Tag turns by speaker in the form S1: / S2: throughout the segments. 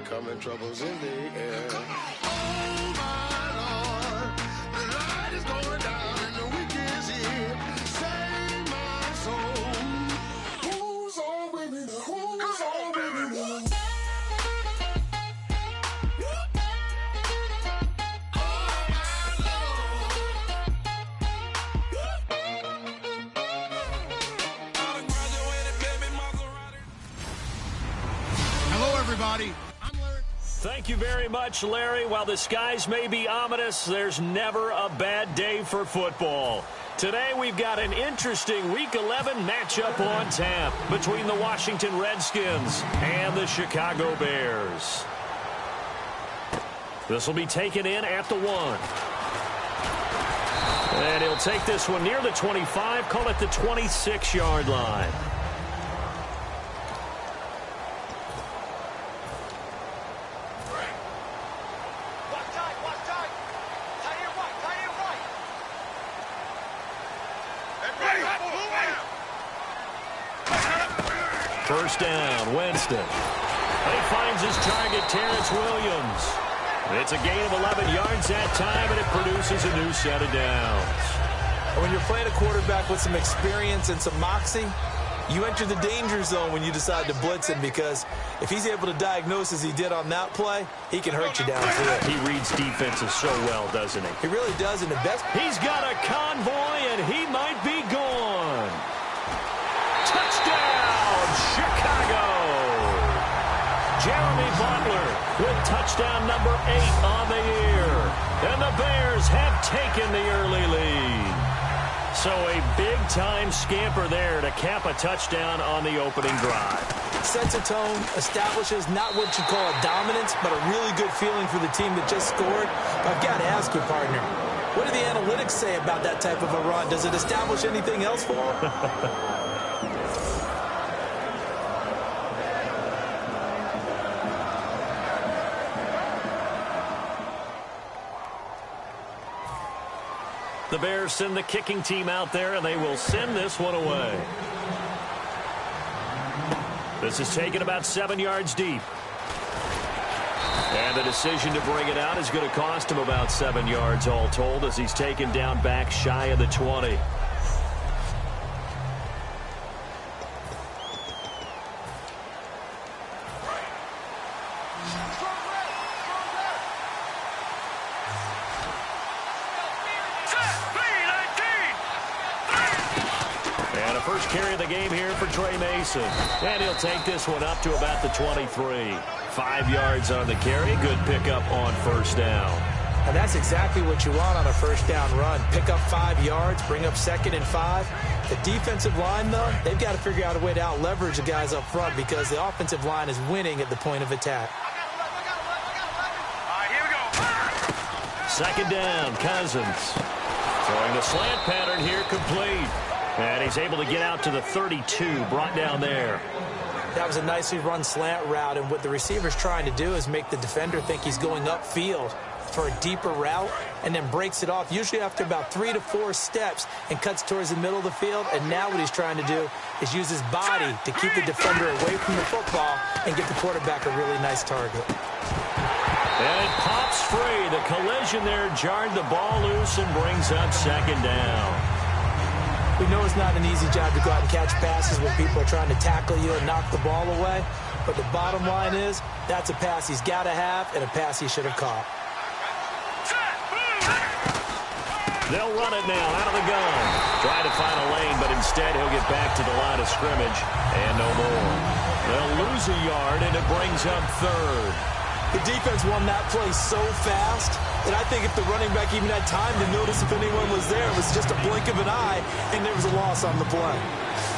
S1: Coming, troubles in the air. Oh my Lord, the light is going down and the week is here. Save my soul. Who's on with me? Who's on with me?
S2: Hello, everybody.
S3: Thank you very much, Larry. While the skies may be ominous, there's never a bad day for football. Today we've got an interesting Week 11 matchup on tap between the Washington Redskins and the Chicago Bears. This will be taken in at the 1. And he'll take this one near the 25, call it the 26-yard line. First down, Winston. He finds his target, Terrence Williams. It's a gain of 11 yards that time, and it produces a new set of downs.
S4: When you're playing a quarterback with some experience and some moxie, you enter the danger zone when you decide to blitz him, because if he's able to diagnose as he did on that play, he can hurt you downfield.
S3: He reads defenses so well, doesn't he?
S4: He really does, and the best...
S3: He's got a convoy, and he might be gone. Touchdown, Chicago! Jeremy Butler with touchdown number 8 on the year. And the Bears have taken the early lead. So a big-time scamper there to cap a touchdown on the opening drive.
S4: Sets a tone, establishes not what you call a dominance, but a really good feeling for the team that just scored. I've got to ask you, partner, what do the analytics say about that type of a run? Does it establish anything else for them?
S3: The Bears send the kicking team out there, and they will send this one away. This is taken about 7 yards deep. And the decision to bring it out is going to cost him about 7 yards all told, as he's taken down back shy of the 20. First carry of the game here for Trey Mason. And he'll take this one up to about the 23. 5 yards on the carry. Good pickup on first down.
S4: And that's exactly what you want on a first down run. Pick up 5 yards, bring up 2nd and 5. The defensive line, though, they've got to figure out a way to out-leverage the guys up front, because the offensive line is winning at the point of attack.
S2: All right, here we go.
S3: Second down, Cousins. Throwing the slant pattern here, complete. And he's able to get out to the 32, brought down there.
S4: That was a nicely run slant route, and what the receiver's trying to do is make the defender think he's going upfield for a deeper route, and then breaks it off, usually after about 3 to 4 steps, and cuts towards the middle of the field. And now what he's trying to do is use his body to keep the defender away from the football and get the quarterback a really nice target.
S3: And it pops free. The collision there jarred the ball loose and brings up second down.
S4: We know it's not an easy job to go out and catch passes when people are trying to tackle you and knock the ball away. But the bottom line is, that's a pass he's got to have and a pass he should have caught.
S3: They'll run it now out of the gun. Try to find a lane, but instead he'll get back to the line of scrimmage and no more. They'll lose a yard, and it brings up third.
S4: The defense won that play so fast that I think if the running back even had time to notice if anyone was there, it was just a blink of an eye, and there was a loss on the play.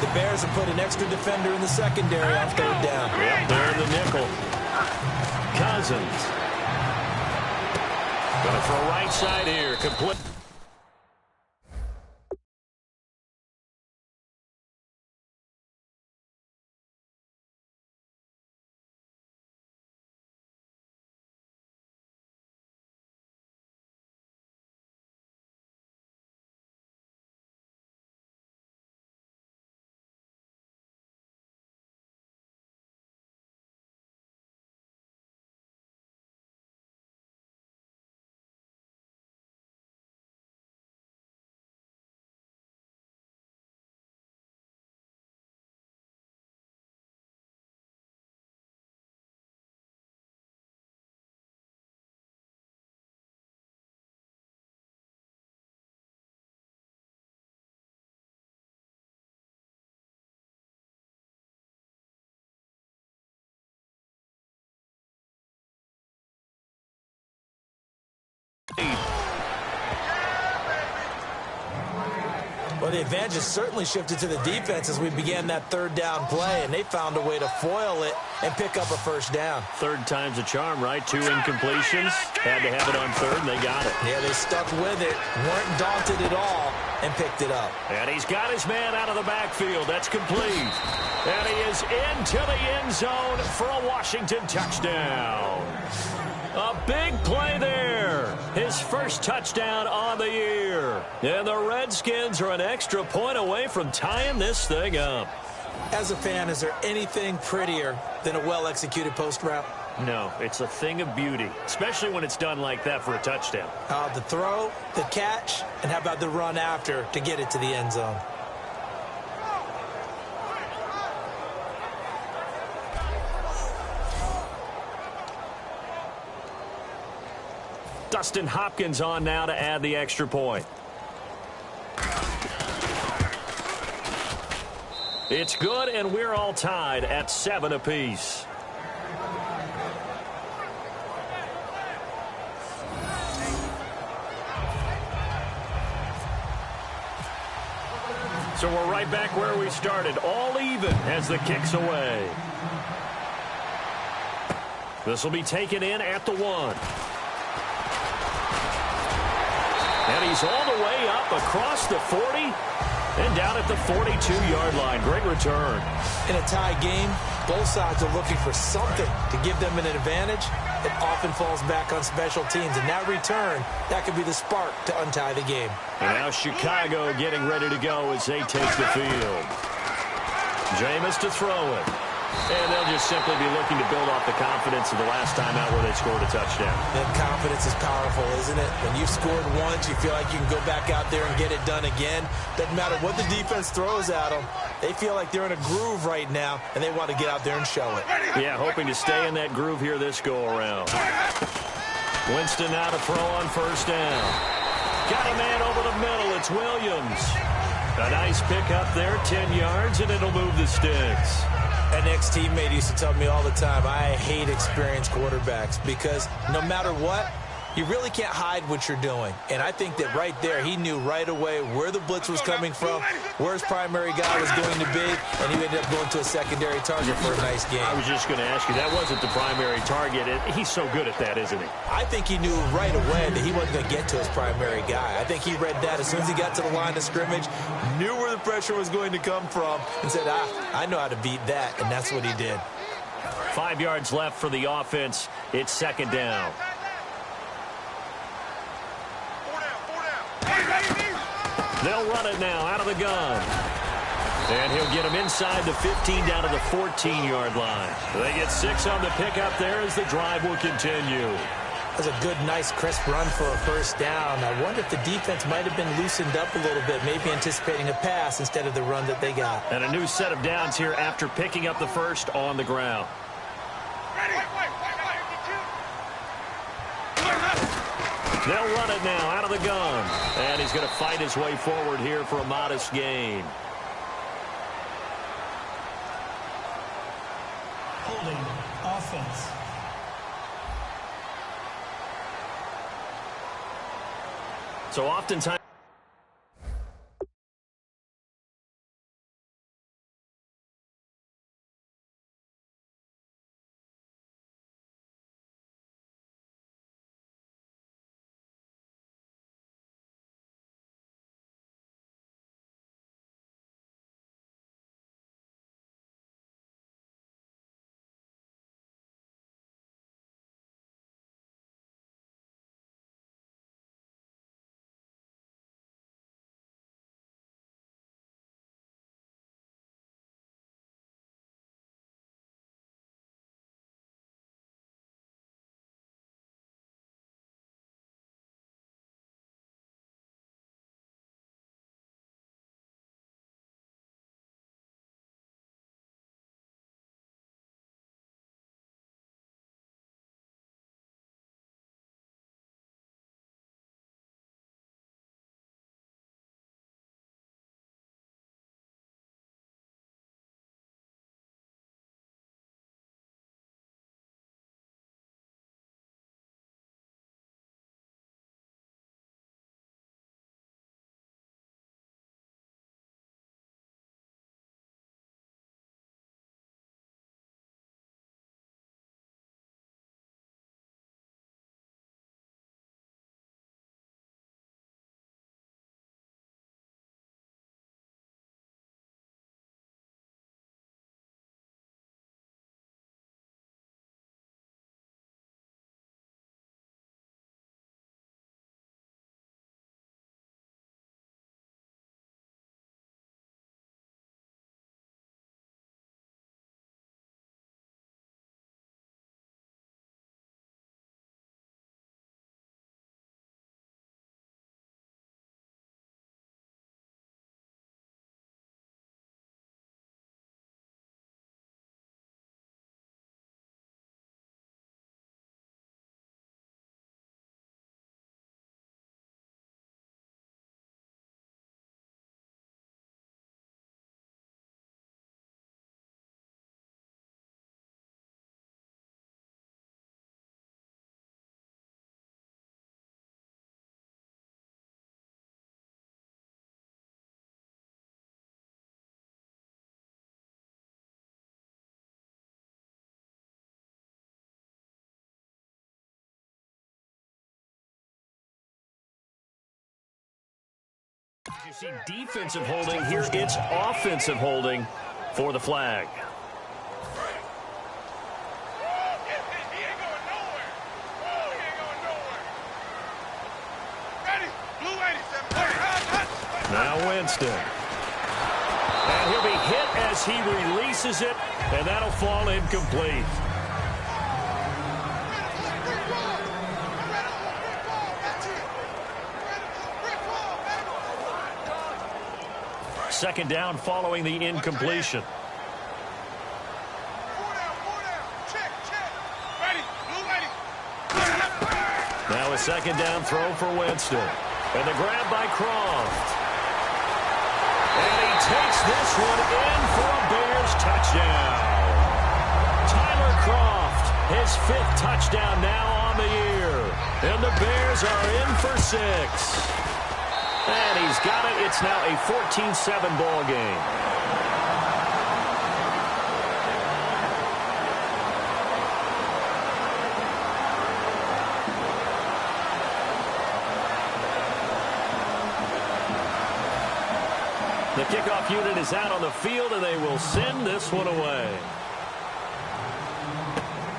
S4: The Bears have put an extra defender in the secondary on third down.
S3: Yep, they're in the nickel. Cousins. Going to throw right side here. Complete.
S4: Well, the advantage has certainly shifted to the defense as we began that third down play, and they found a way to foil it and pick up a first down.
S3: Third time's a charm, right? 2 incompletions. Had to have it on third, and they got it.
S4: Yeah, they stuck with it, weren't daunted at all, and picked it up.
S3: And he's got his man out of the backfield. That's complete. And he is into the end zone for a Washington touchdown. A big play there. His first touchdown on the year. And the Redskins are an extra point away from tying this thing up.
S4: As a fan, is there anything prettier than a well-executed post route?
S3: No, it's a thing of beauty, especially when it's done like that for a touchdown.
S4: The throw, the catch, and how about the run after to get it to the end zone?
S3: Dustin Hopkins on now to add the extra point. It's good, and we're all tied at 7 apiece. So we're right back where we started, all even as the kick's away. This will be taken in at the 1. And he's all the way up across the 40 and down at the 42-yard line. Great return.
S4: In a tie game, both sides are looking for something to give them an advantage. It often falls back on special teams. And that return, that could be the spark to untie the game.
S3: And now Chicago getting ready to go as they take the field. Jameis to throw it. And they'll just simply be looking to build off the confidence of the last time out where they scored a touchdown.
S4: That confidence is powerful, isn't it? When you've scored once, you feel like you can go back out there and get it done again. Doesn't matter what the defense throws at them. They feel like they're in a groove right now, and they want to get out there and show it.
S3: Yeah, hoping to stay in that groove here this go-around. Winston now to throw on first down. Got a man over the middle. It's Williams. A nice pick up there, 10 yards, and it'll move the sticks.
S4: An ex-teammate used to tell me all the time, I hate experienced quarterbacks because no matter what, you really can't hide what you're doing. And I think that right there, he knew right away where the blitz was coming from, where his primary guy was going to be, and he ended up going to a secondary target for a nice game.
S3: I was just going to ask you, that wasn't the primary target. He's so good at that, isn't he?
S4: I think he knew right away that he wasn't going to get to his primary guy. I think he read that as soon as he got to the line of scrimmage, knew where the pressure was going to come from, and said, I know how to beat that, and that's what he did.
S3: 5 yards left for the offense. It's second down. They'll run it now out of the gun. And he'll get him inside the 15 down to the 14-yard line. They get 6 on the pickup there as the drive will continue.
S4: That's a good, nice, crisp run for a first down. I wonder if the defense might have been loosened up a little bit, maybe anticipating a pass instead of the run that they got.
S3: And a new set of downs here after picking up the first on the ground. They'll run it now out of the gun. And he's going to fight his way forward here for a modest gain.
S4: Holding offense.
S3: So oftentimes, you see defensive holding. Here it's offensive holding for the flag. Now Winston. And he'll be hit as he releases it, and that'll fall incomplete. Second down following the incompletion. Now a second down throw for Winston. And the grab by Croft. And he takes this one in for a Bears touchdown. Tyler Croft, his 5th touchdown now on the year. And the Bears are in for 6. And he's got it. It's now a 14-7 ball game. The kickoff unit is out on the field, and they will send this one away.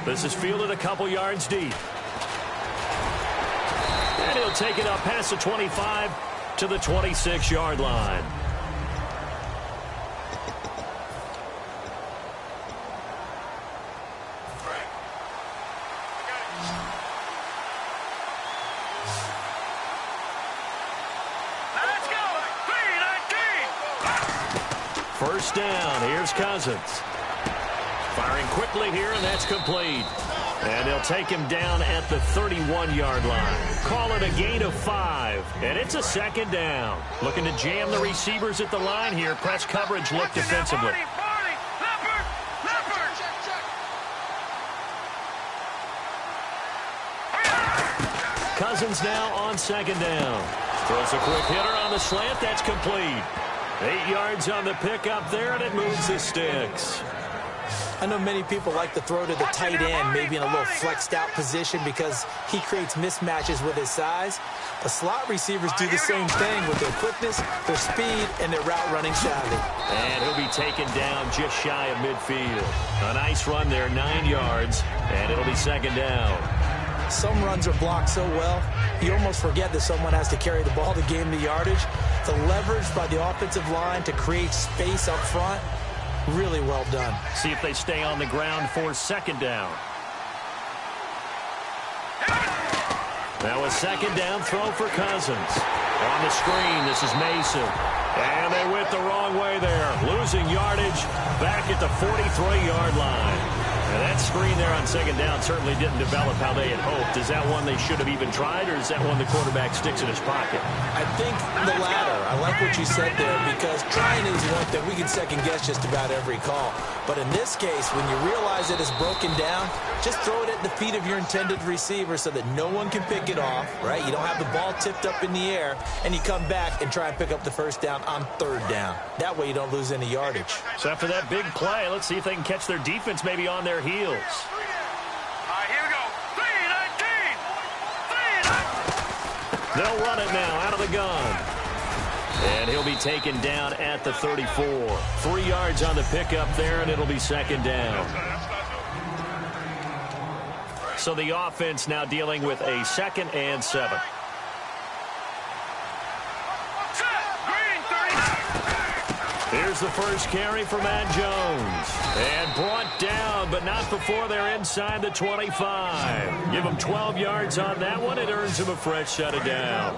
S3: This is fielded a couple yards deep. And he'll take it up past the 25 to the 26-yard line. First down. Here's Cousins. Firing quickly here, and that's complete. And they'll take him down at the 31-yard line. Call it a gain of 5. And it's a second down. Looking to jam the receivers at the line here. Press coverage look defensively. Cousins now on second down. Throws a quick hitter on the slant. That's complete. 8 yards on the pickup there, and it moves the sticks.
S4: I know many people like to throw to the tight end, maybe in a little flexed out position because he creates mismatches with his size. But slot receivers do the same thing with their quickness, their speed, and their route running savvy.
S3: And he'll be taken down just shy of midfield. A nice run there, 9 yards, and it'll be second down.
S4: Some runs are blocked so well, you almost forget that someone has to carry the ball to gain the yardage. The leverage by the offensive line to create space up front, really well done.
S3: See if they stay on the ground for second down. Now a second down throw for Cousins. On the screen, this is Mason. And they went the wrong way there. Losing yardage back at the 43-yard line. And that screen there on second down certainly didn't develop how they had hoped. Is that one they should have even tried, or is that one the quarterback sticks in his pocket?
S4: I think the latter. I like what you said there, because trying is one thing. We can second guess just about every call. But in this case, when you realize it is broken down, just throw it at the feet of your intended receiver so that no one can pick it off, right? You don't have the ball tipped up in the air, and you come back and try and pick up the first down on third down. That way you don't lose any yardage.
S3: So after that big play, let's see if they can catch their defense maybe on their heels.
S2: All right, here we go. 3-19.
S3: They'll run it now out of the gun. And he'll be taken down at the 34. 3 yards on the pickup there, and it'll be second down. So the offense now dealing with a 2nd and 7. Here's the first carry for Matt Jones. And brought down, but not before they're inside the 25. Give him 12 yards on that one. It earns him a fresh set of downs.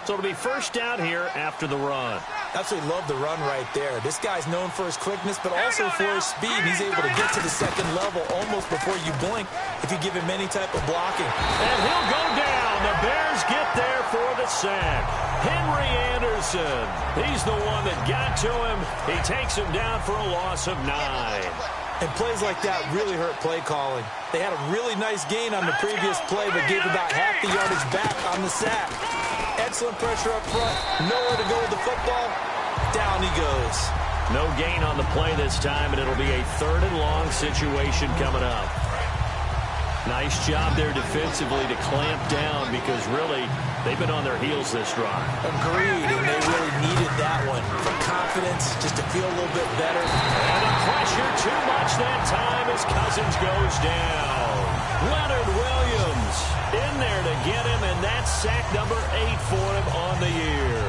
S3: So it'll be first down here after the run.
S4: Absolutely love the run right there. This guy's known for his quickness, but also for his speed. He's able to get to the second level almost before you blink if you give him any type of blocking.
S3: And he'll go down. The Bears get there for the sack. Henry Anderson. He's the one that got to him. He takes him down for a loss of 9.
S4: And plays like that really hurt play calling. They had a really nice gain on the previous play, but gave about half the yardage back on the sack. Excellent pressure up front. Nowhere to go with the football. Down he goes.
S3: No gain on the play this time, and it'll be a 3rd and long situation coming up. Nice job there defensively to clamp down, because really they've been on their heels this drive.
S4: Agreed, and they really needed that one for confidence, just to feel a little bit better.
S3: And the pressure too much that time as Cousins goes down. Leonard Williams in there to get him, and that's sack number 8 for him on the year.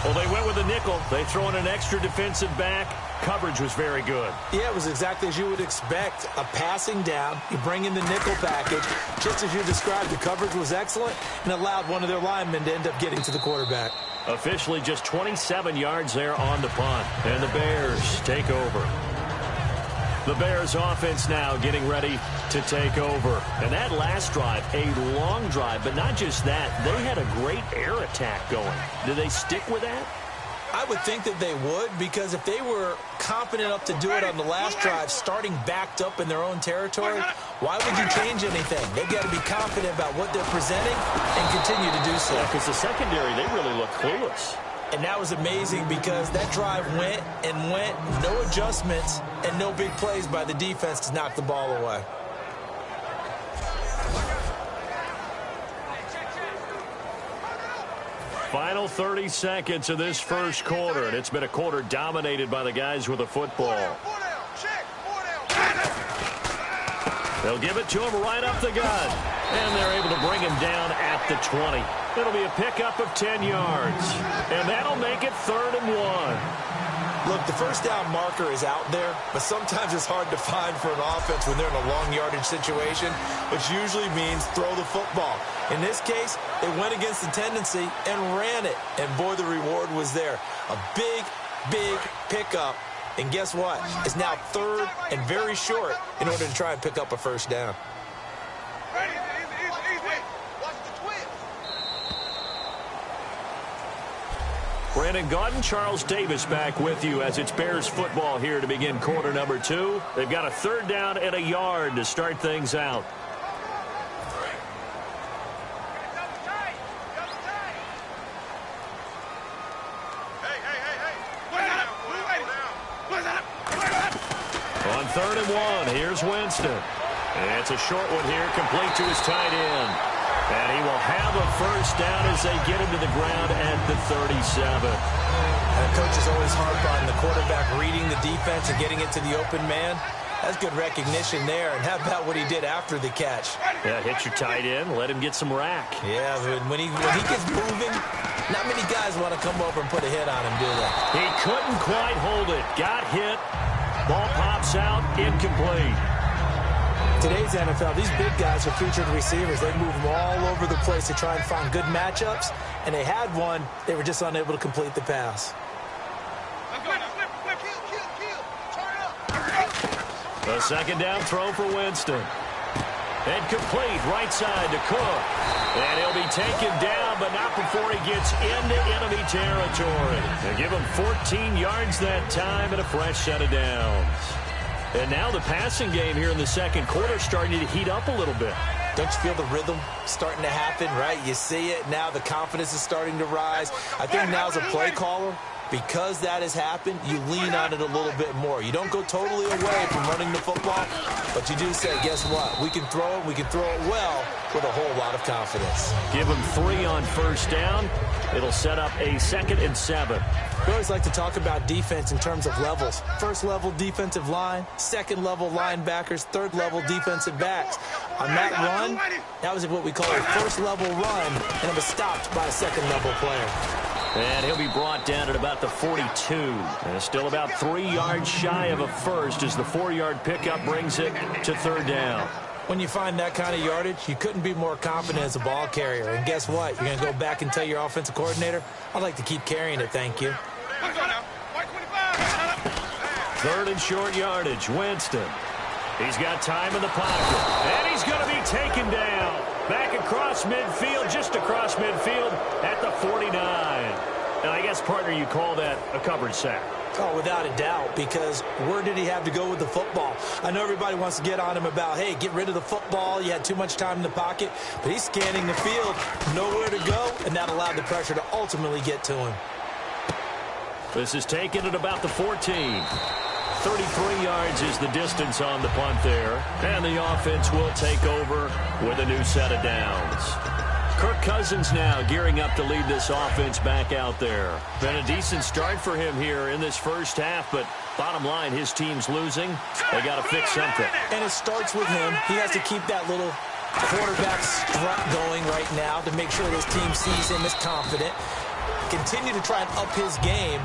S3: Well, they went with a nickel. They throw in an extra defensive back. Coverage was very good.
S4: Yeah, it was exactly as you would expect. A passing down. You bring in the nickel package. Just as you described, the coverage was excellent and allowed one of their linemen to end up getting to the quarterback.
S3: Officially just 27 yards there on the punt. And the Bears take over. The Bears offense now getting ready to take over. And that last drive, a long drive, but not just that. They had a great air attack going. Do they stick with that?
S4: I would think that they would, because if they were confident enough to do it on the last drive, starting backed up in their own territory, why would you change anything? They've got to be confident about what they're presenting and continue to do so.
S3: Because the secondary, they really look clueless.
S4: And that was amazing, because that drive went and went, no adjustments, and no big plays by the defense to knock the ball away.
S3: Final 30 seconds of this first quarter, and it's been a quarter dominated by the guys with the football. They'll give it to him right up the gut, and they're able to bring him down at the 20. It'll be a pickup of 10 yards, and that'll make it 3rd and 1.
S4: Look, the first down marker is out there, but sometimes it's hard to find for an offense when they're in a long yardage situation, which usually means throw the football. In this case, they went against the tendency and ran it, and boy, the reward was there. A big, big pickup, and guess what? It's now 3rd and very short in order to try and pick up a first down.
S3: Brandon Gaudin, Charles Davis back with you as it's Bears football here to begin quarter number 2. They've got a 3rd down and a yard to start things out. On 3rd and 1, here's Winston. It's a short one here, complete to his tight end. And he will have a 1st down as they get him to the ground at the 37.
S4: And coaches always harp on the quarterback reading the defense and getting it to the open man. That's good recognition there. And how about what he did after the catch?
S3: Yeah, hit your tight end, let him get some rack.
S4: Yeah, when he gets moving, not many guys want to come over and put a hit on him, do they?
S3: He couldn't quite hold it. Got hit. Ball pops out, incomplete.
S4: Today's NFL, these big guys are featured receivers. They move them all over the place to try and find good matchups, and they had one. They were just unable to complete the pass.
S3: A 2nd down throw for Winston. And complete, right side to Cook. And he'll be taken down, but not before he gets into enemy territory. They give him 14 yards that time and a fresh set of downs. And now the passing game here in the 2nd quarter starting to heat up a little bit.
S4: Don't you feel the rhythm starting to happen, right? You see it. Now the confidence is starting to rise. I think now as a play caller, because that has happened, you lean on it a little bit more. You don't go totally away from running the football, but you do say, guess what? We can throw it. We can throw it well with a whole lot of confidence.
S3: Give him 3 on 1st down. It'll set up a 2nd and 7.
S4: We always like to talk about defense in terms of levels. 1st level defensive line, 2nd level linebackers, 3rd level defensive backs. On that run, that was what we call a 1st level run, and it was stopped by a 2nd level player.
S3: And he'll be brought down at about the 42. And still about 3 yards shy of a 1st as the 4-yard pickup brings it to 3rd down.
S4: When you find that kind of yardage, you couldn't be more confident as a ball carrier. And guess what? You're going to go back and tell your offensive coordinator, I'd like to keep carrying it, thank you.
S3: 3rd and short yardage, Winston. He's got time in the pocket. And he's going to be taken down. Back across midfield, just across midfield at the 49. And I guess, partner, you call that a coverage sack.
S4: Oh, without a doubt, because where did he have to go with the football? I know everybody wants to get on him about, hey, get rid of the football. You had too much time in the pocket. But he's scanning the field, nowhere to go, and that allowed the pressure to ultimately get to him.
S3: This is taken at about the 14. 33 yards is the distance on the punt there. And the offense will take over with a new set of downs. Kirk Cousins now gearing up to lead this offense back out there. Been a decent start for him here in this 1st half, but bottom line, his team's losing. They got to fix something.
S4: And it starts with him. He has to keep that little quarterback strut going right now to make sure his team sees him as confident. Continue to try and up his game.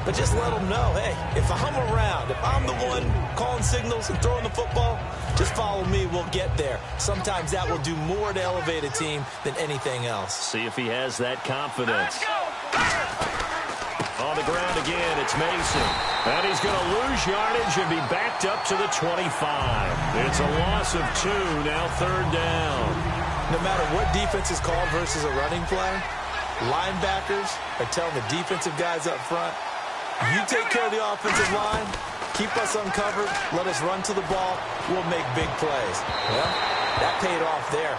S4: But just let them know, hey, if I'm around, if I'm the one calling signals and throwing the football, just follow me, we'll get there. Sometimes that will do more to elevate a team than anything else.
S3: See if he has that confidence. On the ground again, it's Mason. And he's going to lose yardage and be backed up to the 25. It's a loss of 2, now 3rd down.
S4: No matter what defense is called versus a running play, linebackers are telling the defensive guys up front, you take care of the offensive line, keep us uncovered, let us run to the ball, we'll make big plays. Well, that paid off there.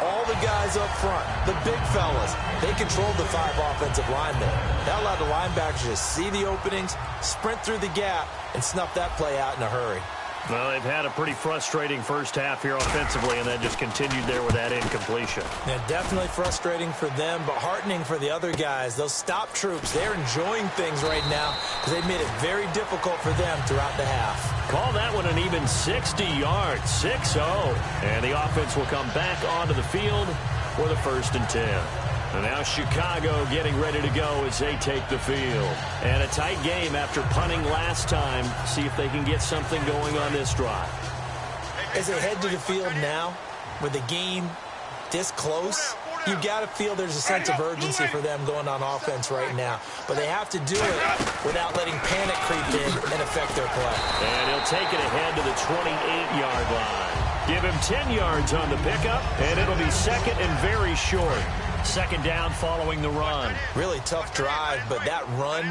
S4: All the guys up front, the big fellas, they controlled the 5 offensive linemen. That allowed the linebackers to see the openings, sprint through the gap, and snuff that play out in a hurry.
S3: Well, they've had a pretty frustrating 1st half here offensively, and then just continued there with that incompletion.
S4: Yeah, definitely frustrating for them, but heartening for the other guys. Those stop troops, they're enjoying things right now because they've made it very difficult for them throughout the half.
S3: Call that one an even 60 yards, 6-0. And the offense will come back onto the field for the 1st and 10. And now Chicago getting ready to go as they take the field. And a tight game after punting last time. See if they can get something going on this drive.
S4: As they head to the field now, with the game this close, you got to feel there's a sense of urgency for them going on offense right now. But they have to do it without letting panic creep in and affect their play.
S3: And he'll take it ahead to the 28-yard line. Give him 10 yards on the pickup, and it'll be 2nd and very short. Second down following the run.
S4: Really tough drive, but that run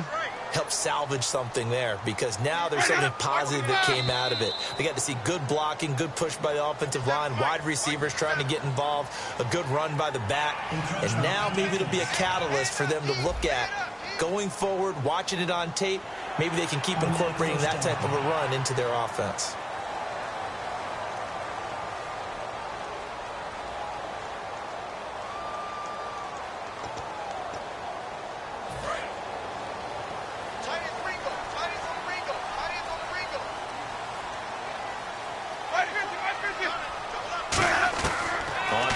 S4: helped salvage something there because now there's something positive that came out of it. They got to see good blocking, good push by the offensive line, wide receivers trying to get involved, a good run by the back, and now maybe it'll be a catalyst for them to look at going forward, watching it on tape. Maybe they can keep incorporating that type of a run into their offense.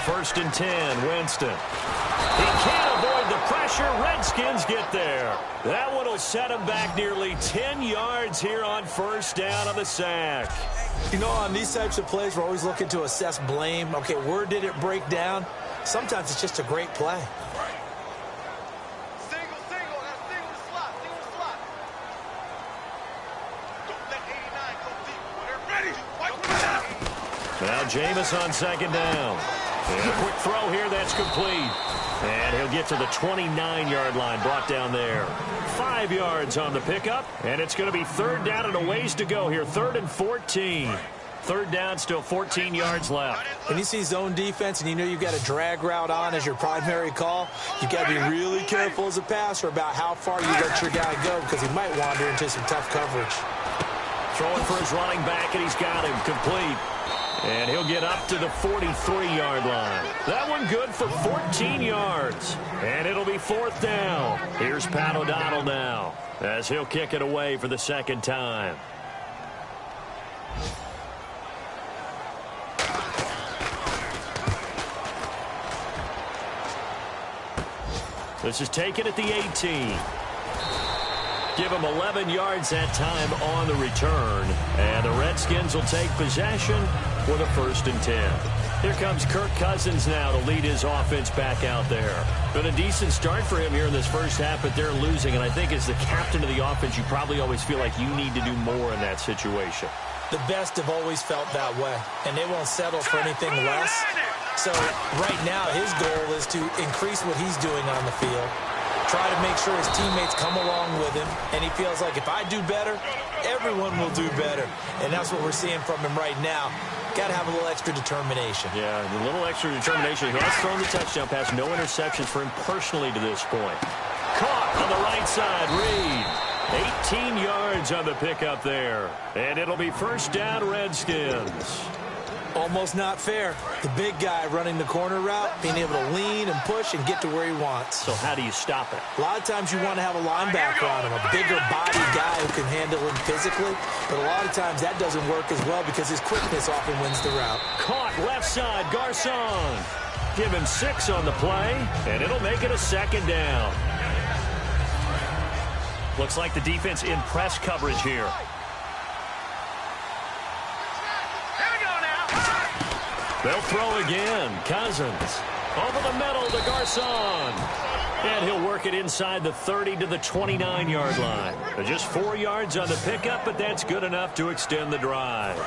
S3: First and 10, Winston. He can't avoid the pressure. Redskins get there. That one will set him back nearly 10 yards here on first down on the sack.
S4: You know, on these types of plays, we're always looking to assess blame. Okay, where did it break down? Sometimes it's just a great play.
S3: Now Jameis on second down. And a quick throw here, that's complete. And he'll get to the 29-yard line, brought down there. 5 yards on the pickup, and it's going to be third down and a ways to go here. 3rd and 14. Third down, still 14 yards left.
S4: When you see zone defense and you know you've got a drag route on as your primary call, you've got to be really careful as a passer about how far you let your guy go because he might wander into some tough coverage.
S3: Throwing for his running back, and he's got him complete. And he'll get up to the 43-yard line. That one good for 14 yards. And it'll be fourth down. Here's Pat O'Donnell now as he'll kick it away for the second time. This is taken at the 18. Give him 11 yards that time on the return. And the Redskins will take possession with a 1st and 10. Here comes Kirk Cousins now to lead his offense back out there. Been a decent start for him here in this first half, but they're losing. And I think as the captain of the offense, you probably always feel like you need to do more in that situation.
S4: The best have always felt that way, and they won't settle for anything less. So right now his goal is to increase what he's doing on the field, try to make sure his teammates come along with him, and he feels like if I do better, everyone will do better. And that's what we're seeing from him right now. Got to have a little extra determination.
S3: Yeah, a little extra determination. He has thrown the touchdown pass. No interceptions for him personally to this point. Caught on the right side, Reed. 18 yards on the pickup there. And it'll be first down, Redskins.
S4: Almost not fair. The big guy running the corner route, being able to lean and push and get to where he wants.
S3: So how do you stop it?
S4: A lot of times you want to have a linebacker on him, a bigger body guy who can handle him physically. But a lot of times that doesn't work as well because his quickness often wins the route.
S3: Caught left side, Garcon. Give him 6 on the play, and it'll make it a second down. Looks like the defense in press coverage here. They'll throw again. Cousins over the middle to Garcon. And he'll work it inside the 30 to the 29-yard line. Just 4 yards on the pickup, but that's good enough to extend the drive.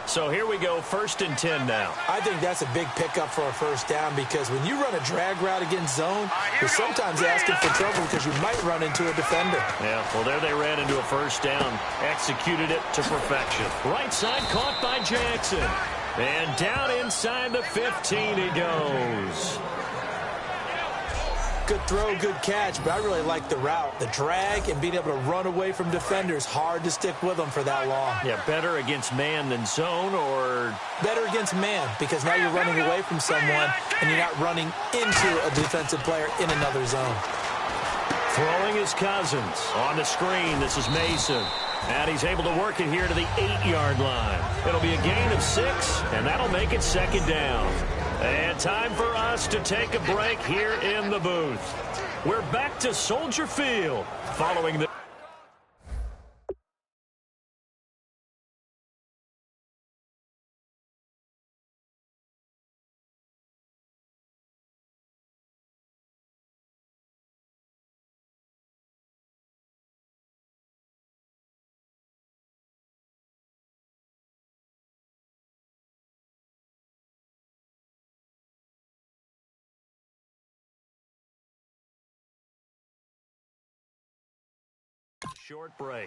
S3: So here we go, 1st and 10 now.
S4: I think that's a big pickup for a first down because when you run a drag route against zone, you're sometimes asking for trouble because you might run into a defender.
S3: Yeah, well, there they ran into a first down. Executed it to perfection. Right side caught by Jackson. And down inside the 15 he goes.
S4: Good throw, good catch, but I really like the route. The drag and being able to run away from defenders, hard to stick with them for that long.
S3: Yeah, better against man than zone, or?
S4: Better against man, because now you're running away from someone and you're not running into a defensive player in another zone.
S3: Throwing is Cousins. On the screen, this is Mason. And he's able to work it here to the 8-yard line. It'll be a gain of 6, and that'll make it second down. And time for us to take a break here in the booth. We're back to Soldier Field following the short break.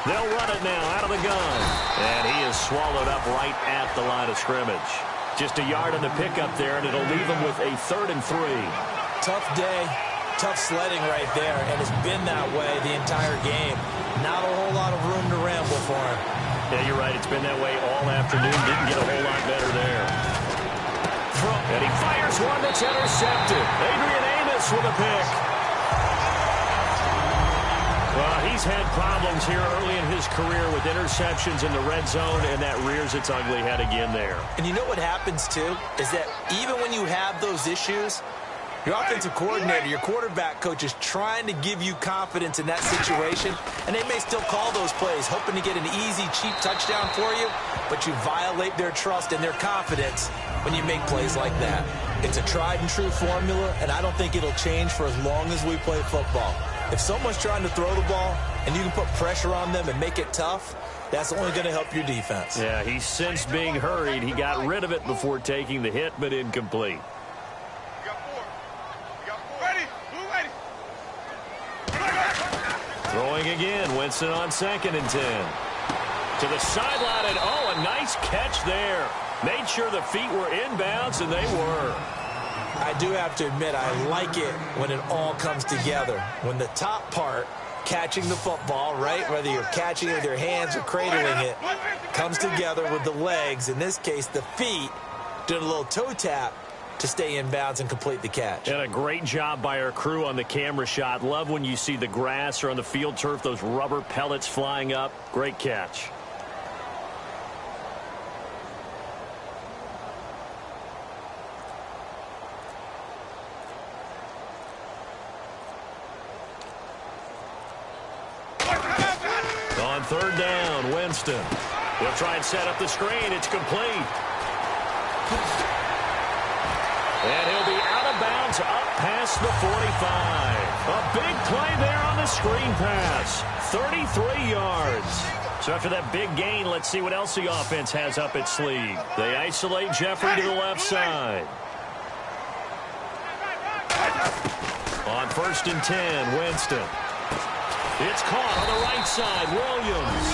S3: They'll run it now out of the gun. And he is swallowed up right at the line of scrimmage. Just a yard on the pickup there, and it'll leave him with a 3rd and 3.
S4: Tough day, tough sledding right there, and it's been that way the entire game. Not a whole lot of room to ramble for him.
S3: Yeah, you're right. It's been that way all afternoon. Didn't get a whole lot better there. And he fires one that's intercepted. Adrian Amos with a pick. Well, he's had problems here early in his career with interceptions in the red zone, and that rears its ugly head again there.
S4: And you know what happens, too, is that even when you have those issues, your offensive coordinator, your quarterback coach is trying to give you confidence in that situation, and they may still call those plays, hoping to get an easy, cheap touchdown for you, but you violate their trust and their confidence when you make plays like that. It's a tried-and-true formula, and I don't think it'll change for as long as we play football. If someone's trying to throw the ball and you can put pressure on them and make it tough, that's only going to help your defense.
S3: Yeah, he's since being hurried. He got rid of it before taking the hit, but incomplete. Throwing again, Winston on 2nd and 10. To the sideline, and oh, a nice catch there. Made sure the feet were inbounds, and they were.
S4: I do have to admit, I like it when it all comes together. When the top part, catching the football, right, whether you're catching it with your hands or cradling it, comes together with the legs, in this case the feet, doing a little toe tap to stay in bounds and complete the catch.
S3: And a great job by our crew on the camera shot. Love when you see the grass or on the field turf, those rubber pellets flying up. Great catch. On 3rd down, Winston. We'll try and set up the screen. It's complete. And he'll be out of bounds up past the 45. A big play there on the screen pass. 33 yards. So after that big gain, let's see what else the offense has up its sleeve. They isolate Jeffrey to the left side. On 1st and 10, Winston. It's caught on the right side. Williams.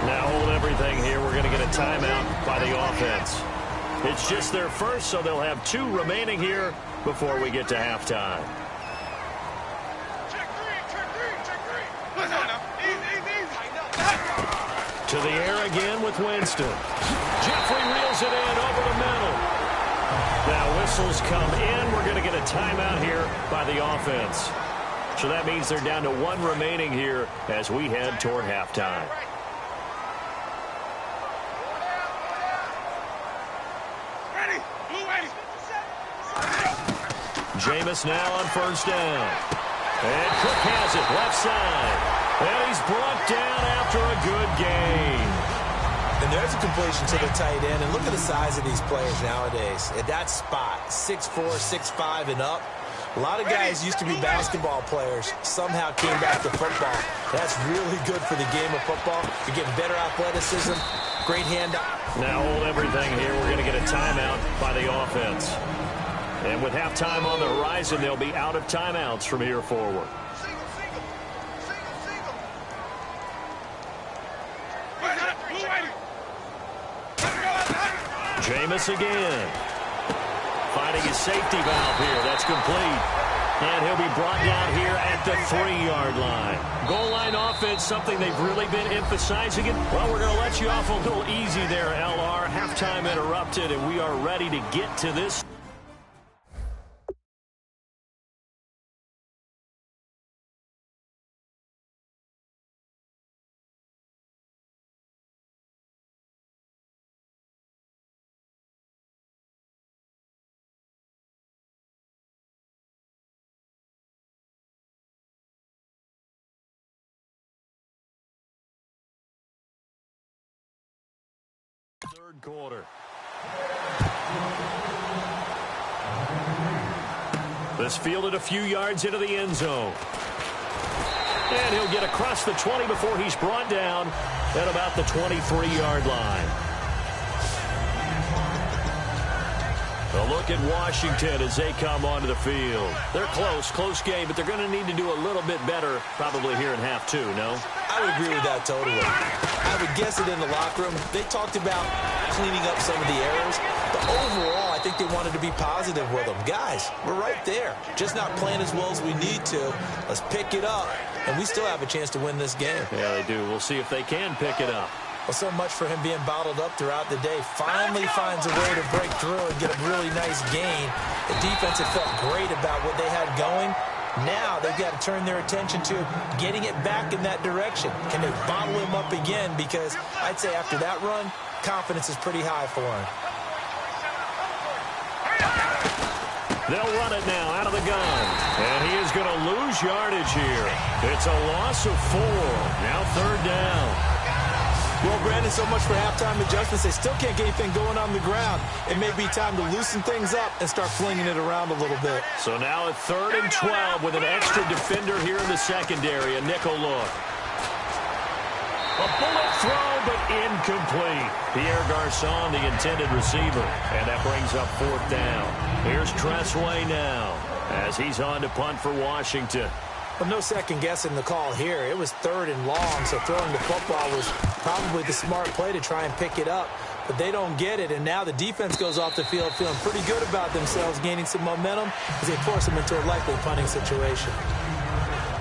S3: Now hold everything here. We're going to get a timeout by the offense. It's just their first, so they'll have 2 remaining here before we get to halftime. To the air again with Winston. Jeffrey reels it in over the middle. Now whistles come in. We're going to get a timeout here by the offense. So that means they're down to 1 remaining here as we head toward halftime. Jameis now on 1st down. And Cook has it left side. And he's brought down after a good gain.
S4: And there's a completion to the tight end. And look at the size of these players nowadays. At that spot, 6'4", 6'5", and up. A lot of guys used to be basketball players, somehow came back to football. That's really good for the game of football. You're getting better athleticism, great hand-up.
S3: Now hold everything here. We're going to get a timeout by the offense. And with halftime on the horizon, they'll be out of timeouts from here forward. Jameis again. Finding his safety valve here. That's complete. And he'll be brought down here at the 3-yard line. Goal line offense, something they've really been emphasizing it. Well, we're going to let you off a little easy there, LR. Halftime interrupted, and we are ready to get to this. Third quarter. This fielded a few yards into the end zone. And he'll get across the 20 before he's brought down at about the 23-yard line. A look look at Washington as they come onto the field. They're close game, but they're going to need to do a little bit better probably here in half two, no?
S4: I would agree with that totally. I would guess it in the locker room. They talked about cleaning up some of the errors, but overall, I think they wanted to be positive with them. Guys, we're right there. Just not playing as well as we need to. Let's pick it up, and we still have a chance to win this game.
S3: Yeah, they do. We'll see if they can pick it up.
S4: Well, so much for him being bottled up throughout the day. Finally finds a way to break through and get a really nice gain. The defense had felt great about what they had going. Now they've got to turn their attention to getting it back in that direction. Can they bottle him up again? Because I'd say after that run, confidence is pretty high for him.
S3: They'll run it now out of the gun. And he is going to lose yardage here. It's a loss of 4. Now third down.
S4: Well, Brandon, so much for halftime adjustments. They still can't get anything going on the ground. It may be time to loosen things up and start flinging it around a little bit.
S3: So now at 3rd and 12 with an extra defender here in the secondary. A nickel look. A bullet throw, but incomplete. Pierre Garçon, the intended receiver. And that brings up 4th down. Here's Tressway now as he's on to punt for Washington.
S4: Well, no second guessing the call here. It was 3rd and long, so throwing the football was probably the smart play to try and pick it up. But they don't get it, and now the defense goes off the field feeling pretty good about themselves, gaining some momentum as they force them into a likely punting situation.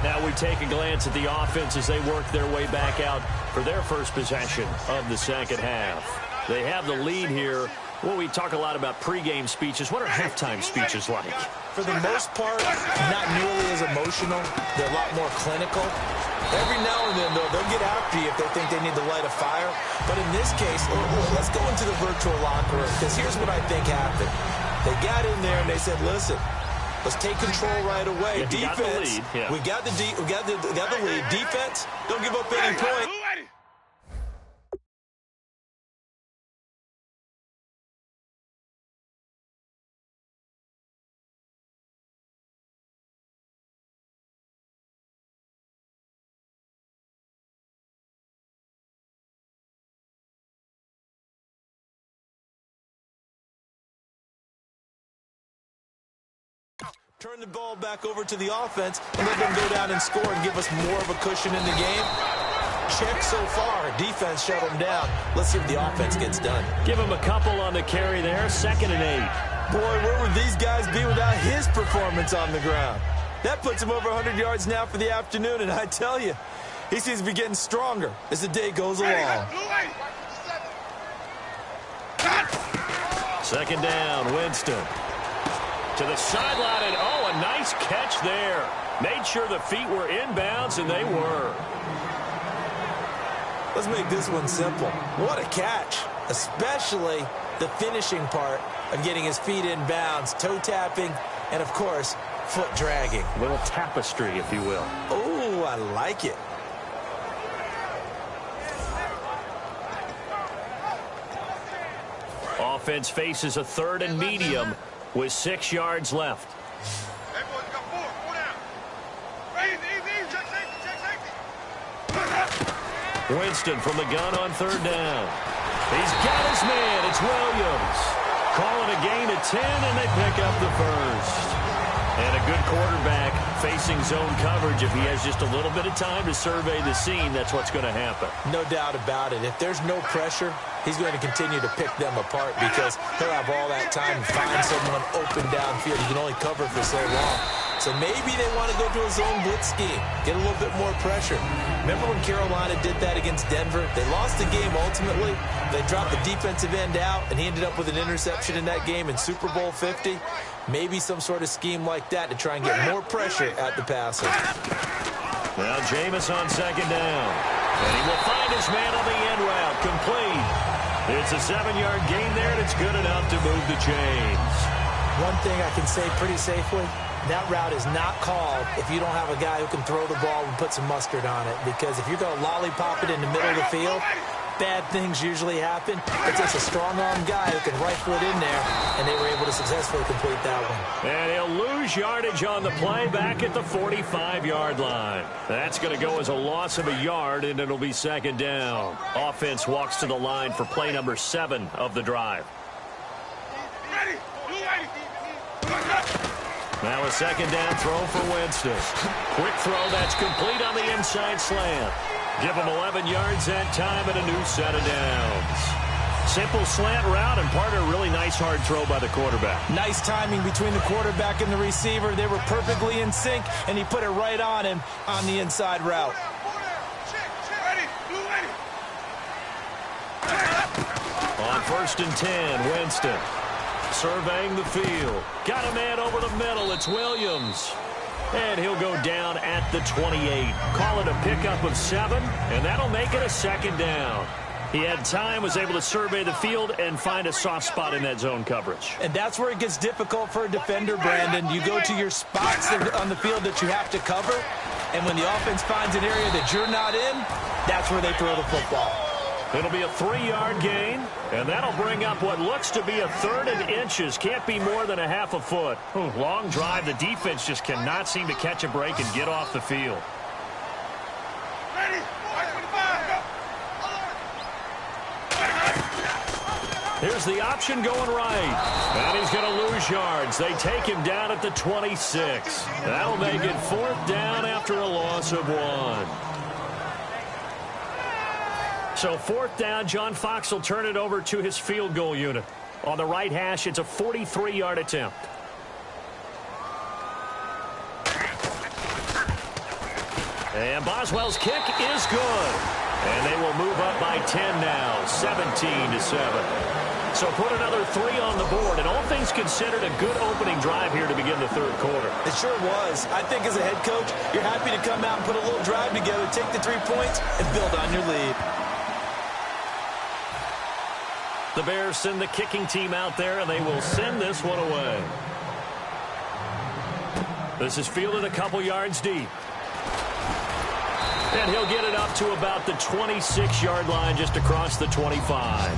S3: Now we take a glance at the offense as they work their way back out for their first possession of the second half. They have the lead here. Well, we talk a lot about pregame speeches. What are halftime speeches like?
S4: For the most part, not nearly as emotional. They're a lot more clinical. Every now and then, though, they'll get after you if they think they need to light a fire. But in this case, let's go into the virtual locker room, because here's what I think happened. They got in there and they said, listen, let's take control right away.
S3: Yeah,
S4: defense, we got the lead. Defense, don't give up any points. Turn the ball back over to the offense and let them go down and score and give us more of a cushion in the game. Check so far. Defense shut them down. Let's see if the offense gets done.
S3: Give him a couple on the carry there. 2nd and 8.
S4: Boy, where would these guys be without his performance on the ground? That puts him over 100 yards now for the afternoon, and I tell you, he seems to be getting stronger as the day goes along.
S3: 2nd down, Winston. To the sideline, and a nice catch there. Made sure the feet were inbounds, and they were.
S4: Let's make this one simple. What a catch, especially the finishing part of getting his feet inbounds, toe tapping, and, of course, foot dragging.
S3: A little tapestry, if you will.
S4: Oh, I like it.
S3: Offense faces a 3rd and medium with 6 yards left.
S2: Hey, boys, got 4. 4 down. Easy. Check safety.
S3: Winston from the gun on 3rd down. He's got his man. It's Williams. Calling a gain of 10, and they pick up the first. And a good quarterback facing zone coverage. If he has just a little bit of time to survey the scene, that's what's going to happen.
S4: No doubt about it. If there's no pressure, he's going to continue to pick them apart because he'll have all that time to find someone open downfield. He can only cover for so long. So maybe they want to go to a zone blitz scheme, get a little bit more pressure. Remember when Carolina did that against Denver? They lost the game ultimately. They dropped the defensive end out, and he ended up with an interception in that game in Super Bowl 50. Maybe some sort of scheme like that to try and get more pressure at the passer.
S3: Now Jameis on 2nd down. And he will find his man on the end route. Complete. It's a 7-yard gain there, and it's good enough to move the chains.
S4: One thing I can say pretty safely, that route is not called if you don't have a guy who can throw the ball and put some mustard on it. Because if you're going to lollipop it in the middle of the field, bad things usually happen. It takes a strong-arm guy who can rifle it in there, and they were able to successfully complete that one.
S3: And he'll lose yardage on the play back at the 45-yard line. That's going to go as a loss of a yard, and it'll be 2nd down. Offense walks to the line for play number 7 of the drive.
S2: Ready.
S3: Now a second down throw for Winston. Quick throw that's complete on the inside slant. Give him 11 yards that time and a new set of downs. Simple slant route and part of a really nice hard throw by the quarterback.
S4: Nice timing between the quarterback and the receiver. They were perfectly in sync, and he put it right on him on the inside route.
S3: On 1st and 10, Winston surveying the field. Got a man over the middle. It's Williams. And he'll go down at the 28. Call it a pickup of 7, and that'll make it a second down. He had time, was able to survey the field and find a soft spot in that zone coverage.
S4: And that's where it gets difficult for a defender, Brandon. You go to your spots on the field that you have to cover, and when the offense finds an area that you're not in, that's where they throw the football.
S3: It'll be a 3-yard gain, and that'll bring up what looks to be a 3rd and inches. Can't be more than a half a foot. Long drive. The defense just cannot seem to catch a break and get off the field. Here's the option going right. And he's going to lose yards. They take him down at the 26. That'll make it 4th down after a loss of 1. So 4th down, John Fox will turn it over to his field goal unit. On the right hash, it's a 43-yard attempt. And Boswell's kick is good. And they will move up by 10 now, 17-7. So put another 3 on the board, and all things considered, a good opening drive here to begin the 3rd quarter.
S4: It sure was. I think as a head coach, you're happy to come out and put a little drive together, take the 3 points, and build on your lead.
S3: The Bears send the kicking team out there, and they will send this one away. This is fielded a couple yards deep. And he'll get it up to about the 26-yard line, just across the 25.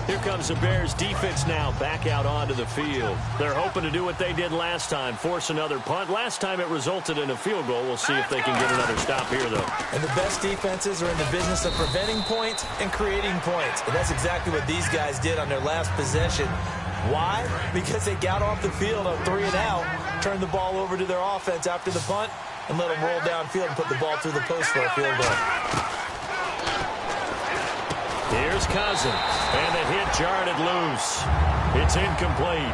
S3: Here comes the Bears defense now back out onto the field. They're hoping to do what they did last time, force another punt. Last time it resulted in a field goal. We'll see if they can get another stop here, though.
S4: And the best defenses are in the business of preventing points and creating points. And that's exactly what these guys did on their last possession. Why? Because they got off the field on 3 and out, turned the ball over to their offense after the punt, and let them roll downfield and put the ball through the post for a field goal.
S3: Here's Cousins, and the hit jarred it loose. It's incomplete.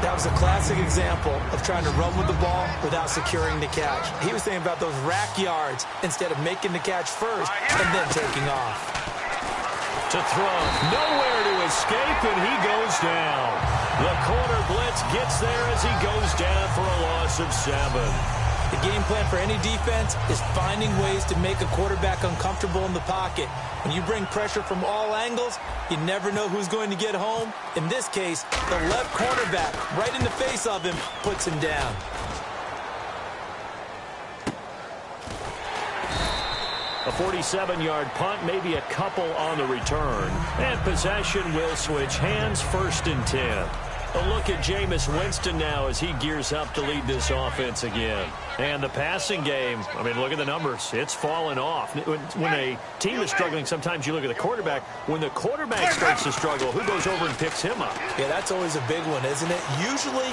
S4: That was a classic example of trying to run with the ball without securing the catch. He was thinking about those rack yards instead of making the catch first and then taking off.
S3: To throw, nowhere to escape, and he goes down. The corner blitz gets there as he goes down for a loss of 7.
S4: The game plan for any defense is finding ways to make a quarterback uncomfortable in the pocket. When you bring pressure from all angles, you never know who's going to get home. In this case, the left cornerback, right in the face of him, puts him down.
S3: A 47-yard punt, maybe a couple on the return. And possession will switch hands, 1st and 10. A look at Jameis Winston now as he gears up to lead this offense again. And the passing game, I mean, look at the numbers. It's fallen off. When a team is struggling, sometimes you look at the quarterback. When the quarterback starts to struggle, who goes over and picks him up?
S4: Yeah, that's always a big one, isn't it? Usually,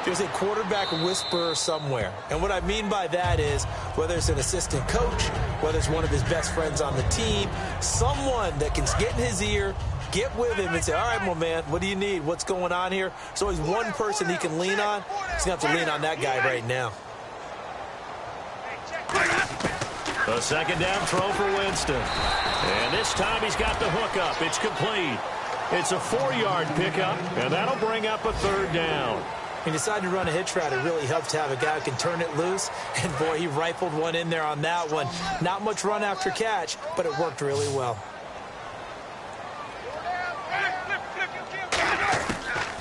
S4: there's a quarterback whisperer somewhere. And what I mean by that is, whether it's an assistant coach, whether it's one of his best friends on the team, someone that can get in his ear, get with him and say, all right, well, man, what do you need? What's going on here? There's always one person he can lean on. He's going to have to lean on that guy right now.
S3: A second down throw for Winston. And this time he's got the hook up. It's complete. It's a 4-yard pickup, and that'll bring up a 3rd down.
S4: He decided to run a hitch route. It really helps to have a guy who can turn it loose. And, boy, he rifled one in there on that one. Not much run after catch, but it worked really well.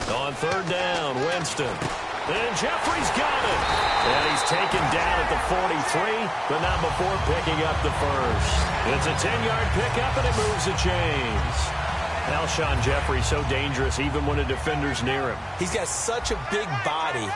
S3: On 3rd down, Winston. And Jeffrey's got it. And he's taken down at the 43, but not before picking up the 1st. It's a 10-yard pickup, and it moves the chains. Alshon Jeffrey so dangerous even when a defender's near him.
S4: He's got such a big body,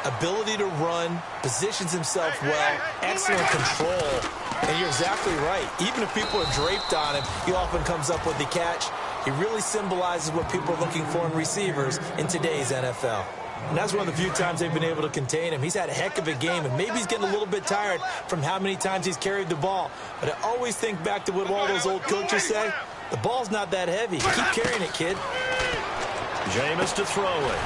S4: ability to run, positions himself well, excellent control. And you're exactly right. Even if people are draped on him, he often comes up with the catch. He really symbolizes what people are looking for in receivers in today's NFL. And that's one of the few times they've been able to contain him. He's had a heck of a game, and maybe he's getting a little bit tired from how many times he's carried the ball. But I always think back to what all those old coaches say. The ball's not that heavy. Keep carrying it, kid.
S3: Jameis to throw it.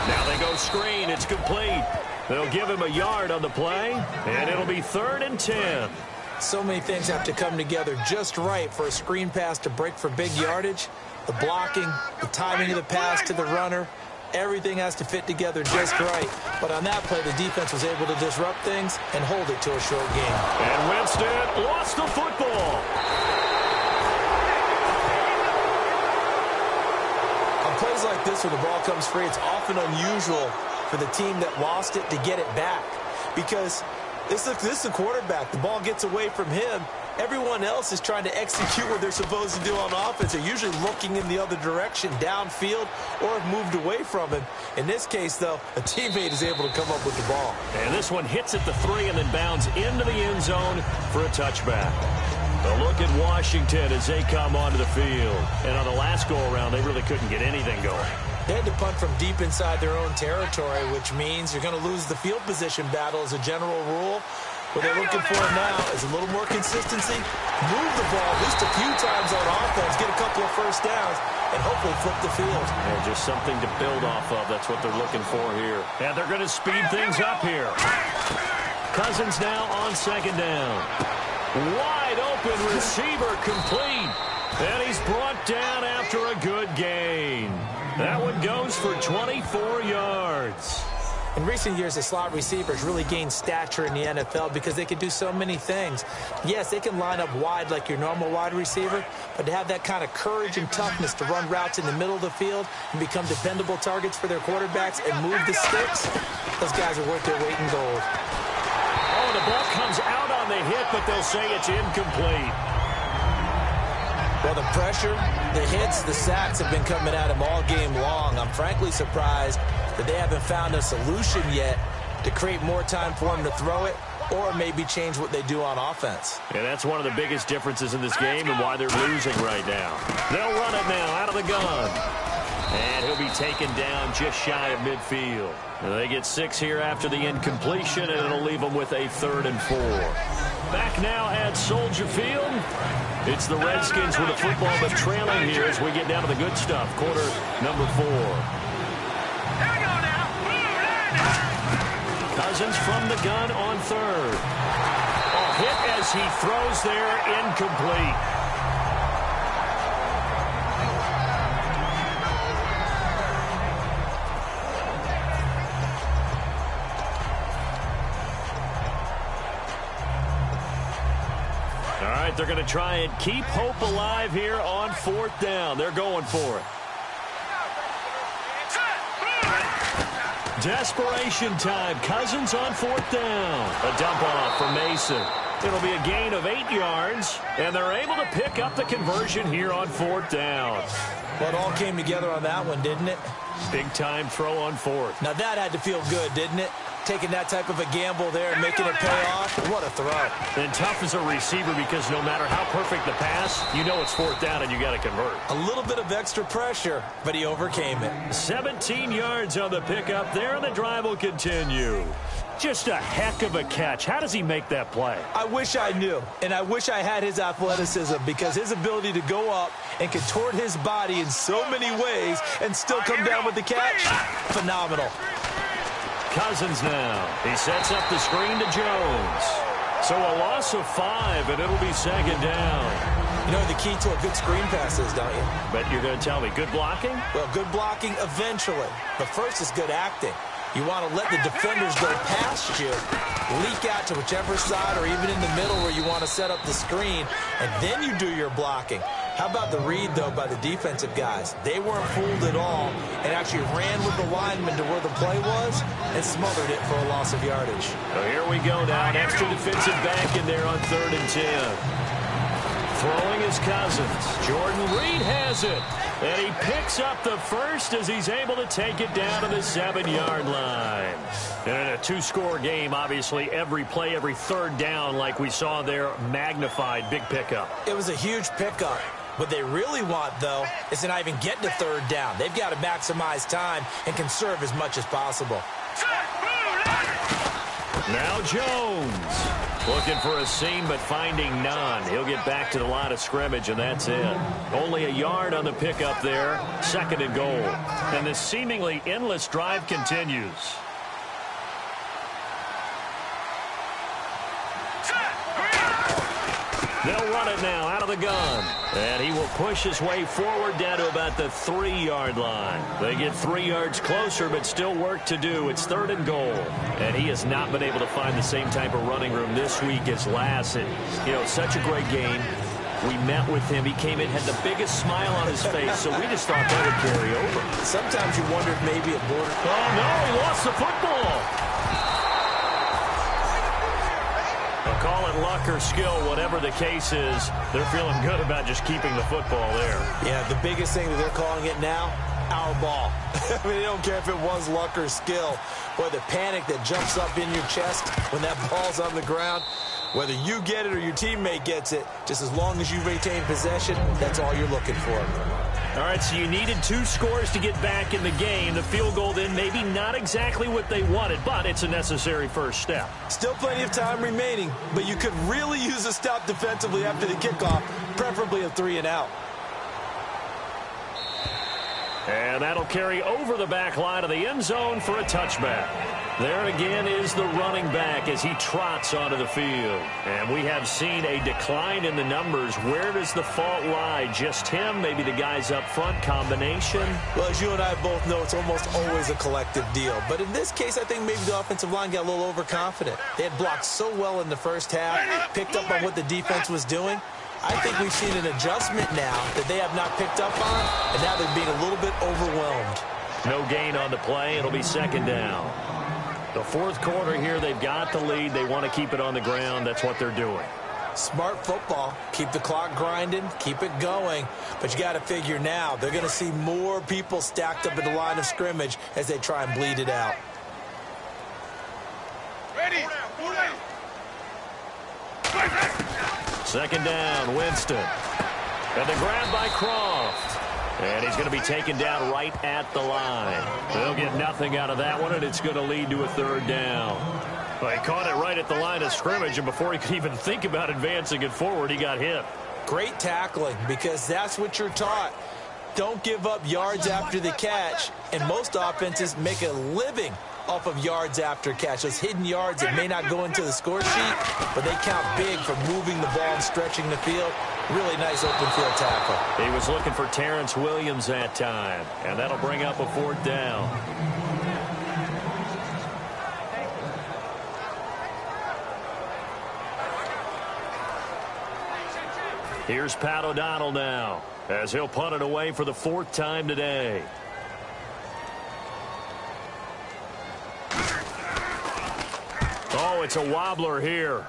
S3: Now they go screen. It's complete. They'll give him a yard on the play, and it'll be 3rd and 10.
S4: So many things have to come together just right for a screen pass to break for big yardage. The blocking, the timing of the pass to the runner, everything has to fit together just right. But on that play, the defense was able to disrupt things and hold it to a short game.
S3: And Winston lost the football.
S4: On plays like this where the ball comes free, it's often unusual for the team that lost it to get it back. Because this is a quarterback. The ball gets away from him. Everyone else is trying to execute what they're supposed to do on offense. They're usually looking in the other direction, downfield, or have moved away from him. In this case, though, a teammate is able to come up with the ball.
S3: And this one hits at the 3 and then bounds into the end zone for a touchback. A look at Washington as they come onto the field. And on the last go-around, they really couldn't get anything going.
S4: They had to punt from deep inside their own territory, which means you're going to lose the field position battle as a general rule. What they're looking for now is a little more consistency, move the ball at least a few times on offense, get a couple of first downs, and hopefully flip the field.
S3: Yeah, just something to build off of. That's what they're looking for here. And they're going to speed things up here. Cousins now on 2nd down. Wide open receiver complete. And he's brought down after a good gain. That one goes for 24 yards.
S4: In recent years, the slot receivers really gained stature in the NFL because they can do so many things. Yes, they can line up wide like your normal wide receiver, but to have that kind of courage and toughness to run routes in the middle of the field and become dependable targets for their quarterbacks and move the sticks, those guys are worth their weight in gold.
S3: Oh, the ball comes out on the hit, but they'll say it's incomplete.
S4: Well, the pressure, the hits, the sacks have been coming at him all game long. I'm frankly surprised that they haven't found a solution yet to create more time for him to throw it or maybe change what they do on offense.
S3: And that's one of the biggest differences in this game and why they're losing right now. They'll run it now out of the gun. And he'll be taken down just shy of midfield. And they get 6 here after the incompletion, and it'll leave them with a 3rd and 4. Back now at Soldier Field. It's the Redskins with the football, but trailing here as we get down to the good stuff. Quarter number 4. Cousins from the gun on 3rd. A hit as he throws there, incomplete. All right, they're going to try and keep hope alive here on 4th down. They're going for it. Desperation time. Cousins on 4th down. A dump off for Mason. It'll be a gain of 8 yards, and they're able to pick up the conversion here on 4th down.
S4: Well, it all came together on that one, didn't it?
S3: Big-time throw on 4th.
S4: Now, that had to feel good, didn't it? Taking that type of a gamble there and making it pay off. What a throw.
S3: And tough as a receiver because no matter how perfect the pass, you know it's 4th down and you got to convert.
S4: A little bit of extra pressure, but he overcame it.
S3: 17 yards on the pickup there, and the drive will continue. Just a heck of a catch. How does he make that play?
S4: I wish I knew, and I wish I had his athleticism because his ability to go up and contort his body in so many ways and still come down with the catch, phenomenal.
S3: Cousins now. He sets up the screen to Jones. So a loss of 5, and it'll be 2nd down.
S4: You know the key to a good screen pass is, don't you?
S3: But you're going to tell me, good blocking?
S4: Well, good blocking eventually. But first is good acting. You want to let the defenders go past you, leak out to whichever side or even in the middle where you want to set up the screen, and then you do your blocking. How about the read, though, by the defensive guys? They weren't fooled at all and actually ran with the lineman to where the play was and smothered it for a loss of yardage.
S3: So here we go now. An extra defensive back in there on 3rd and 10. Throwing his Cousins. Jordan Reed has it. And he picks up the first as he's able to take it down to the 7-yard line. And in a 2-score game, obviously, every play, every 3rd down, like we saw there, magnified. Big pickup.
S4: It was a huge pickup. What they really want, though, is to not even get to third down. They've got to maximize time and conserve as much as possible.
S3: Now Jones looking for a seam but finding none. He'll get back to the line of scrimmage, and that's it. Only a yard on the pickup there. 2nd and goal. And this seemingly endless drive continues. They'll run it now out of the gun. And he will push his way forward down to about the 3-yard line. They get 3 yards closer, but still work to do. It's 3rd and goal. And he has not been able to find the same type of running room this week as last. Such a great game. We met with him. He came in, had the biggest smile on his face, so we just thought that would carry over.
S4: Sometimes you wonder if maybe a border...
S3: Oh, no, he lost the football. Call it luck or skill, whatever the case is, they're feeling good about just keeping the football there.
S4: Yeah, the biggest thing that they're calling it now, our ball. I mean, they don't care if it was luck or skill. Boy, the panic that jumps up in your chest when that ball's on the ground, whether you get it or your teammate gets it, just as long as you retain possession, that's all you're looking for.
S3: All right, so you needed 2 scores to get back in the game. The field goal then maybe not exactly what they wanted, but it's a necessary first step.
S4: Still plenty of time remaining, but you could really use a stop defensively after the kickoff, preferably a 3-and-out.
S3: And that'll carry over the back line of the end zone for a touchback. There again is the running back as he trots onto the field. And we have seen a decline in the numbers. Where does the fault lie? Just him? Maybe the guys up front? Combination?
S4: Well, as you and I both know, it's almost always a collective deal. But in this case, I think maybe the offensive line got a little overconfident. They had blocked so well in the first half, picked up on what the defense was doing. I think we've seen an adjustment now that they have not picked up on, and now they're being a little bit overwhelmed.
S3: No gain on the play. It'll be 2nd down. The 4th quarter here, they've got the lead. They want to keep it on the ground. That's what they're doing.
S4: Smart football. Keep the clock grinding. Keep it going. But you got to figure now, they're going to see more people stacked up at the line of scrimmage as they try and bleed it out.
S2: Ready.
S3: 2nd down, Winston. And the grab by Croft. And he's going to be taken down right at the line. They'll get nothing out of that one, and it's going to lead to a 3rd down. Well, he caught it right at the line of scrimmage, and before he could even think about advancing it forward, he got hit.
S4: Great tackling, because that's what you're taught. Don't give up yards after the catch, and most offenses make a living off of yards after catch. Those hidden yards that may not go into the score sheet, but they count big for moving the ball and stretching the field. Really nice open field tackle.
S3: He was looking for Terrence Williams that time, and that'll bring up a 4th down. Here's Pat O'Donnell now, as he'll punt it away for the 4th time today. Oh, it's a wobbler here.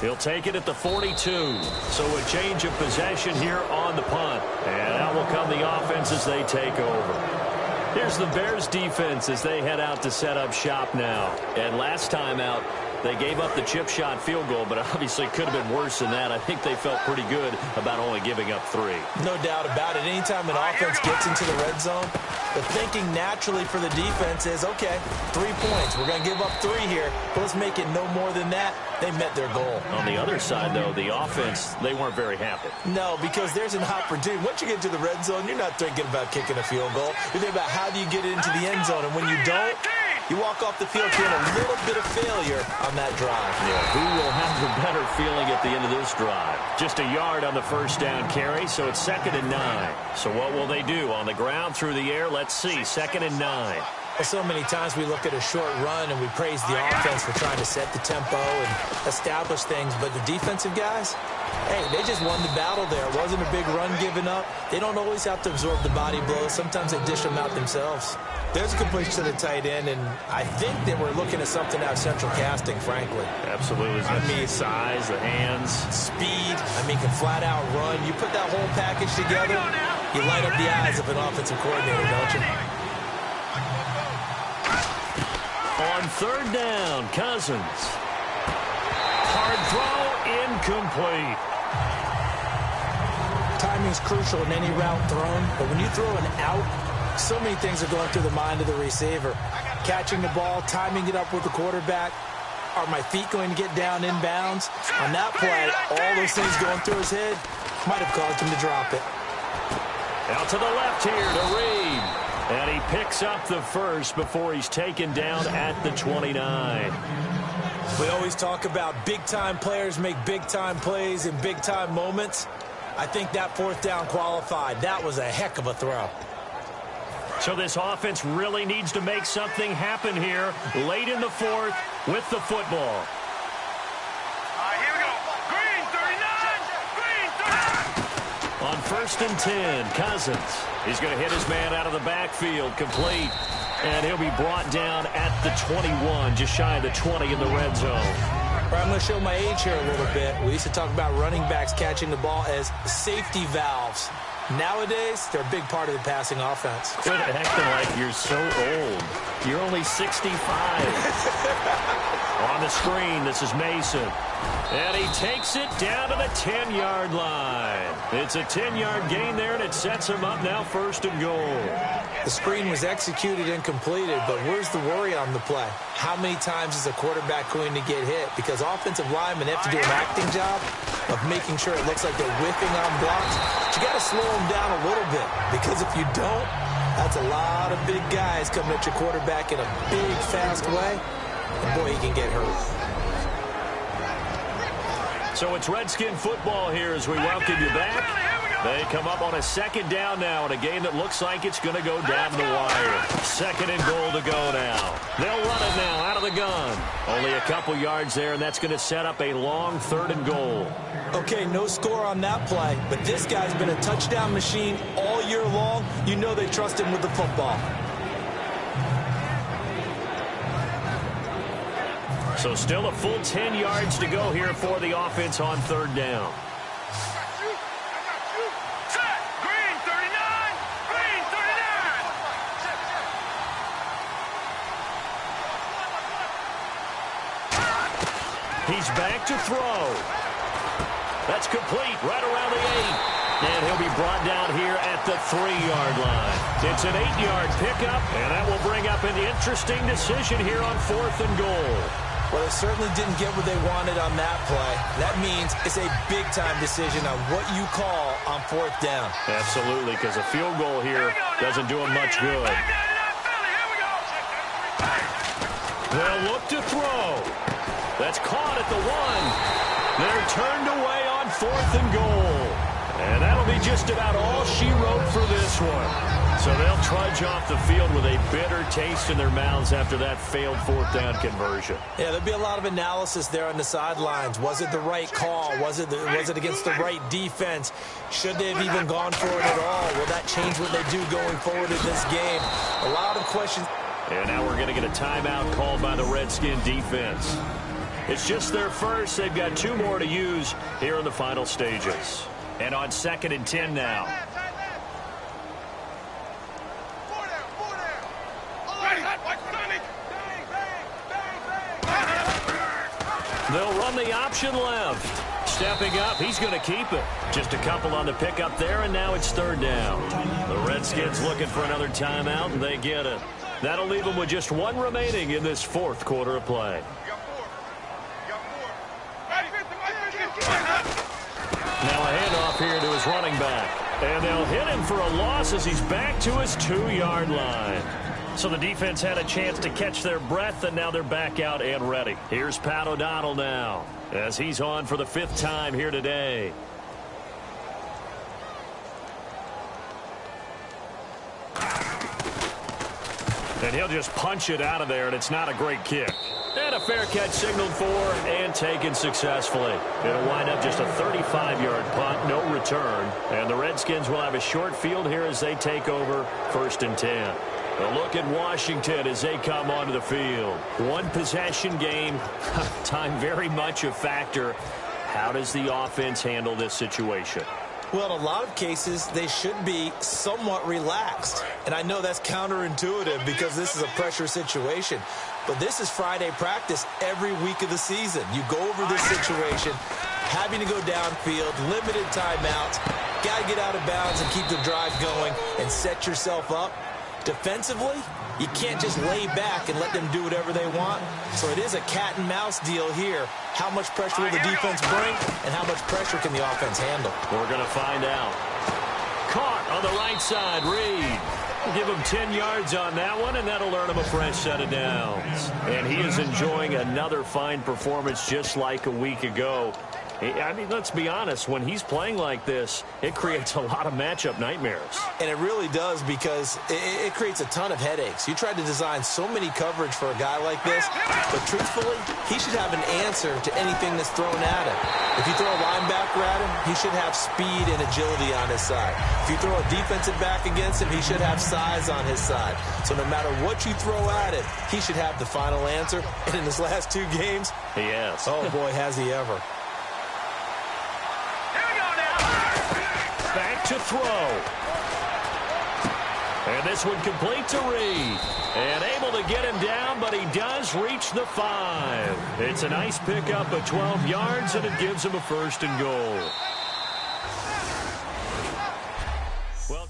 S3: He'll take it at the 42. So a change of possession here on the punt. And out will come the offense as they take over. Here's the Bears defense as they head out to set up shop now. And last time out, they gave up the chip shot field goal, but obviously could have been worse than that. I think they felt pretty good about only giving up 3.
S4: No doubt about it. Anytime an offense gets into the red zone, the thinking naturally for the defense is, okay, 3 points. We're going to give up 3 here, but let's make it no more than that. They met their goal.
S3: On the other side, though, the offense, they weren't very happy.
S4: No, because there's an opportunity. Once you get to the red zone, you're not thinking about kicking a field goal. You're thinking about how do you get it into the end zone, and when you don't, you walk off the field feeling a little bit of failure on that drive.
S3: Yeah, who will have the better feeling at the end of this drive? Just a yard on the 1st down carry, so it's 2nd and 9. So what will they do? On the ground, through the air? Let's see. 2nd and 9.
S4: Well, so many times we look at a short run and we praise the offense for trying to set the tempo and establish things, but the defensive guys, hey, they just won the battle there. It wasn't a big run given up. They don't always have to absorb the body blows. Sometimes they dish them out themselves. There's a completion to the tight end, and I think that we're looking at something out of central casting, frankly.
S3: Absolutely. I mean, size, the hands.
S4: Speed. I mean, can flat out run. You put that whole package together, you light up the eyes of an offensive coordinator, don't you?
S3: On 3rd down, Cousins. Hard throw, incomplete.
S4: timing is crucial in any route thrown, but when you throw an out, so many things are going through the mind of the receiver. Catching the ball, timing it up with the quarterback. Are my feet going to get down inbounds? On that play, all those things going through his head might have caused him to drop it.
S3: Out to the left here to Reed. And he picks up the first before he's taken down at the 29.
S4: We always talk about big-time players make big-time plays in big-time moments. I think that fourth down qualified. That was a heck of a throw.
S3: So this offense really needs to make something happen here late in the fourth with the football.
S2: Here we go. Green, 39. Green, 39.
S3: On 1st and 10, Cousins. He's going to hit his man out of the backfield, complete. And he'll be brought down at the 21, just shy of the 20 in the red zone.
S4: All right, I'm going to show my age here a little bit. We used to talk about running backs catching the ball as safety valves. Nowadays, they're a big part of the passing offense.
S3: Quit acting like you're so old. You're only 65. On the screen, this is Mason. And he takes it down to the 10-yard line. It's a 10-yard gain there, and it sets him up now 1st and goal.
S4: The screen was executed and completed, but where's the worry on the play? How many times is a quarterback going to get hit? Because offensive linemen have to do an acting job of making sure it looks like they're whiffing on blocks. But you got to slow them down a little bit, because if you don't, that's a lot of big guys coming at your quarterback in a big, fast way. And boy, he can get hurt.
S3: So it's Redskin football here as we welcome you back. They come up on a 2nd down now in a game that looks like it's going to go down to the wire. 2nd and goal to go now. They'll run it now out of the gun. Only a couple yards there, and that's going to set up a long 3rd and goal.
S4: Okay, no score on that play, but this guy's been a touchdown machine all year long. You know they trust him with the football.
S3: So still a full 10 yards to go here for the offense on 3rd down.
S2: Set. Green, 39. Green, 39.
S3: He's back to throw. That's complete right around the 8. And he'll be brought down here at the 3-yard line. It's an 8-yard pickup, and that will bring up an interesting decision here on 4th and goal.
S4: Well, they certainly didn't get what they wanted on that play. That means it's a big-time decision on what you call on 4th down.
S3: Absolutely, because a field goal here doesn't do them much good. They'll look to throw. That's caught at the 1. They're turned away on 4th and goal. And that'll be just about all she wrote for this one. So they'll trudge off the field with a bitter taste in their mouths after that failed 4th down conversion.
S4: Yeah, there'll be a lot of analysis there on the sidelines. Was it the right call? Was it against the right defense? Should they have even gone for it at all? Will that change what they do going forward in this game? A lot of questions.
S3: And now we're going to get a timeout called by the Redskin defense. It's just their first. They've got 2 more to use here in the final stages. And on 2nd and 10 now. They'll run the option left. Stepping up, he's going to keep it. Just a couple on the pickup there, and now it's 3rd down. The Redskins looking for another timeout, and they get it. That'll leave them with just 1 remaining in this 4th quarter of play. Now a handoff here to his running back. And they'll hit him for a loss as he's back to his 2-yard line. So the defense had a chance to catch their breath, and now they're back out and ready. Here's Pat O'Donnell now as he's on for the 5th time here today. And he'll just punch it out of there, and it's not a great kick. And a fair catch signaled for and taken successfully. It'll wind up just a 35-yard punt, no return. And the Redskins will have a short field here as they take over 1st and 10. A look at Washington as they come onto the field. 1 possession game, time very much a factor. How does the offense handle this situation?
S4: Well, in a lot of cases, they should be somewhat relaxed. And I know that's counterintuitive because this is a pressure situation. But this is Friday practice every week of the season. You go over this situation, having to go downfield, limited timeouts. got to get out of bounds and keep the drive going and set yourself up. Defensively, you can't just lay back and let them do whatever they want. So it is a cat and mouse deal here. How much pressure will the defense bring, and how much pressure can the offense handle?
S3: We're going to find out. Caught on the right side, Reed. Give him 10 yards on that one, and that'll earn him a fresh set of downs. And he is enjoying another fine performance just like a week ago. I mean, let's be honest, when he's playing like this, it creates a lot of matchup nightmares.
S4: And it really does, because it creates a ton of headaches. You tried to design so many coverage for a guy like this, but truthfully, he should have an answer to anything that's thrown at him. If you throw a linebacker at him, he should have speed and agility on his side. If you throw a defensive back against him, he should have size on his side. So no matter what you throw at him, he should have the final answer. And in his last 2 games,
S3: he has.
S4: Oh, boy, has he ever.
S3: Back to throw. And this one complete to Reed. And able to get him down, but he does reach the 5. It's a nice pickup of 12 yards, and it gives him a 1st and goal. Well,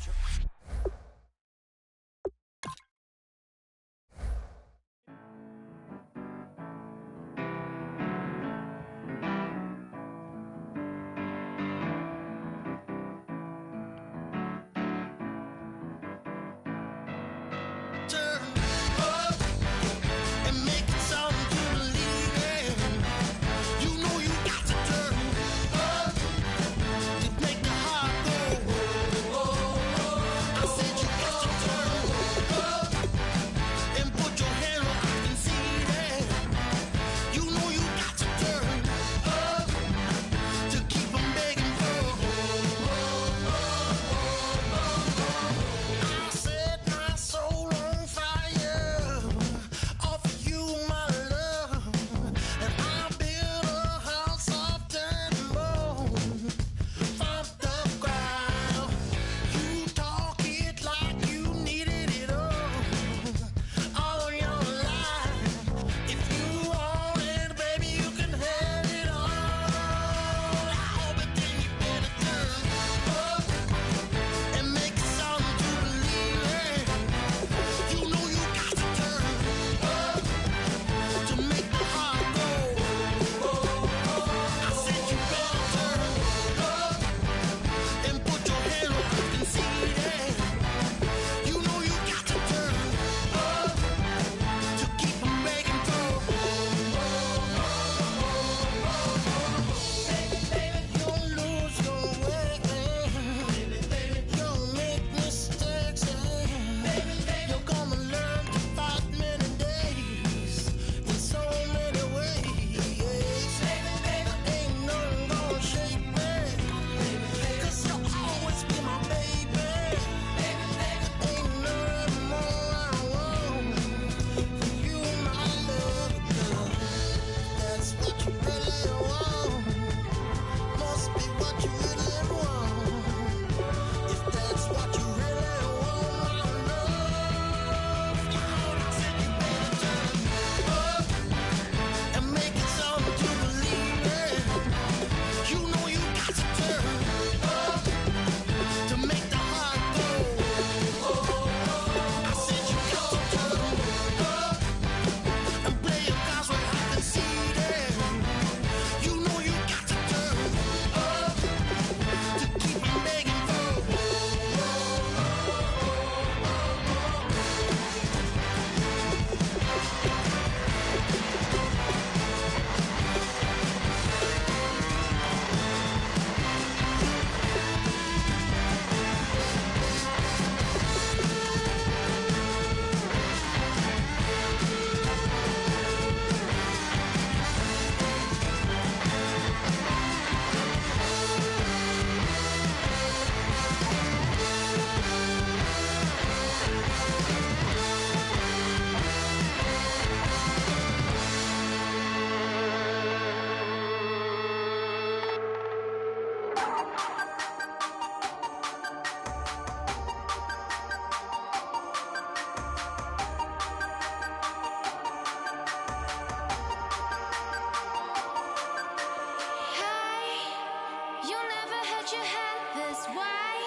S5: You never had your hat this this way?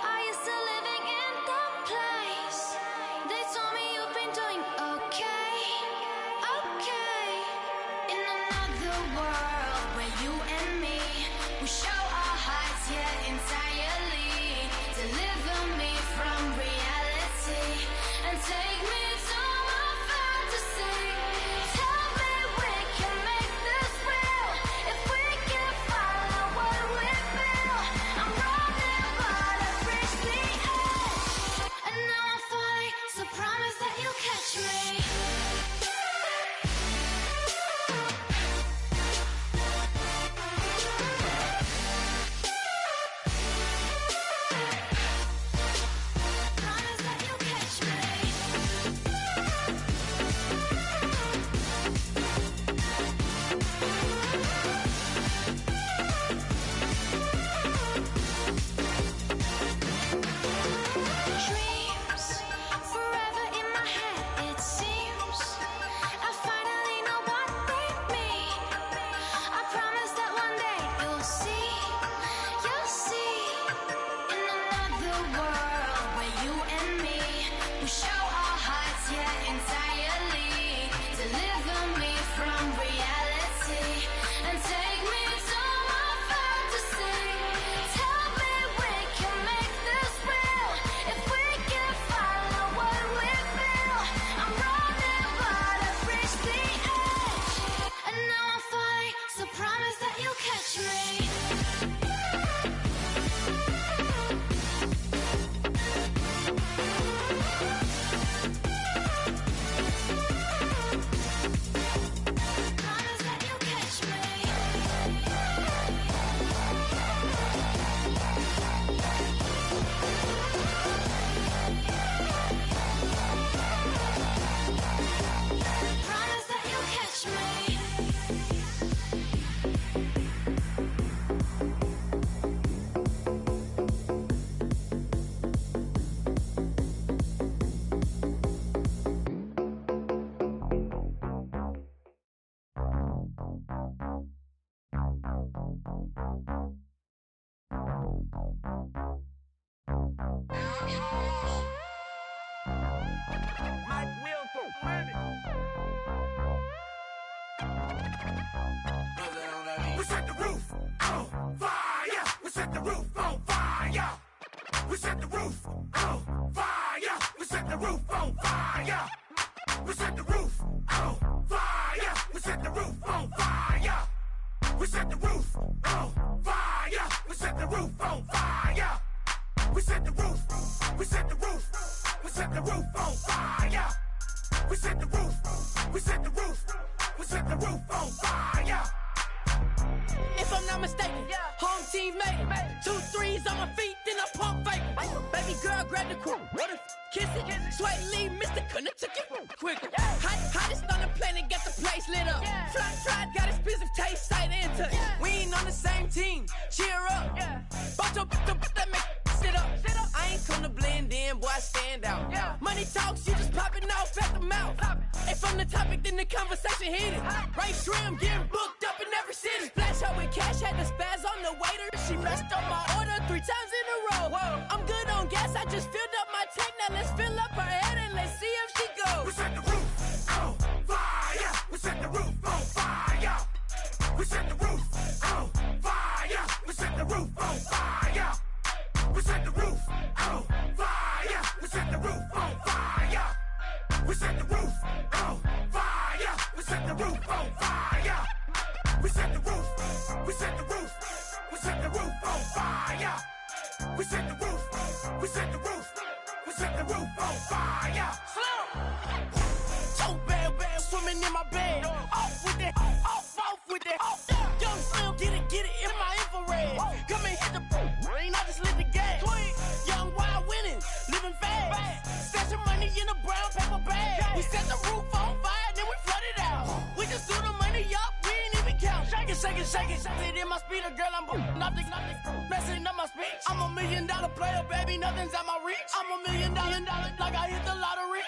S5: Are you still living in that place? They told me you've been doing okay, okay. In another world where you and me, we show our hearts, yeah, entirely. Deliver me from reality and take me to my fantasy. Tell me we can make this real if we can follow what we feel. I'm running but I've reached the edge, and now I'm falling, so promise that you'll catch me. Promise that you'll catch me. Dreams forever in my head, it seems. I finally know what they mean. I promise that one day you'll see. In another world where you and me, we show our hearts, yeah, entirely. Deliver me from reality and take me to my fantasy. Tell me we can make this real if we can follow what we feel. I'm running but I've reached the edge, and now I'm falling, so promise that you'll catch me. Promise that you'll catch me. Promise that you'll catch me.
S1: We set the roof on fire. We set the roof on fire. We set the roof on fire. We set the roof on fire. We set the roof on fire. We set the roof on fire. We set the roof on fire. We set the roof on fire. We set the roof. We set the roof. We set the roof on fire. We set the roof. We set the roof. We set the roof on fire.
S6: If I'm not mistaken, home team made it. 2 3s on my feet, then I pump fake. Baby girl, grab the crew. Kiss it. Sweat lead, Mr. Couldn't took it quicker. Hottest on the planet, got the place lit up. Fly, got expensive taste, sight and touch. We ain't on the same team. Cheer up. Bunch of that make sit up. I ain't come to blend in, boy, I stand out. Money talks, you just popping off at the mouth. If I'm the topic, then the conversation heated. Right shrimp, getting booked up in every city. Flash her with cash, had the spaz on the waiter. She messed up my order 3 times in a row. I'm good on gas, I just filled up my tank. Now let's fill up her head and let's see if she goes.
S1: We set the roof on fire. We set the roof on fire. We set the roof on fire. We set the roof on fire. We set the roof on fire. We set the roof on fire. We set the roof on fire. We set the roof on fire. We set the roof. We set the roof. We set the roof on fire. We set the roof. We set the roof. We set the roof on fire.
S6: So bad, swimming in my bed. Off with that, off with that. Young Slim, get it in my infrared. Come and hit the rain, I just lit the gas. Young wild winning, living fast. Stash your money in a brown paper bag. We set the roof on fire, then we flood it out. We just threw the money up, we ain't even count. Shake it, shake it, shake it. It in my speeder, girl, I'm nothing, messing up my speech. I'm $1 million player, baby, nothing's at my reach. I'm $1 million, like I hit the lottery.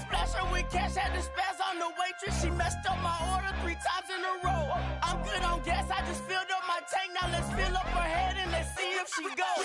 S6: Splash her with cash, had the spaz on the waitress. She messed up my order 3 times in a row. I'm good on gas, I just filled up my tank. Now let's fill up her head and let's see if she go.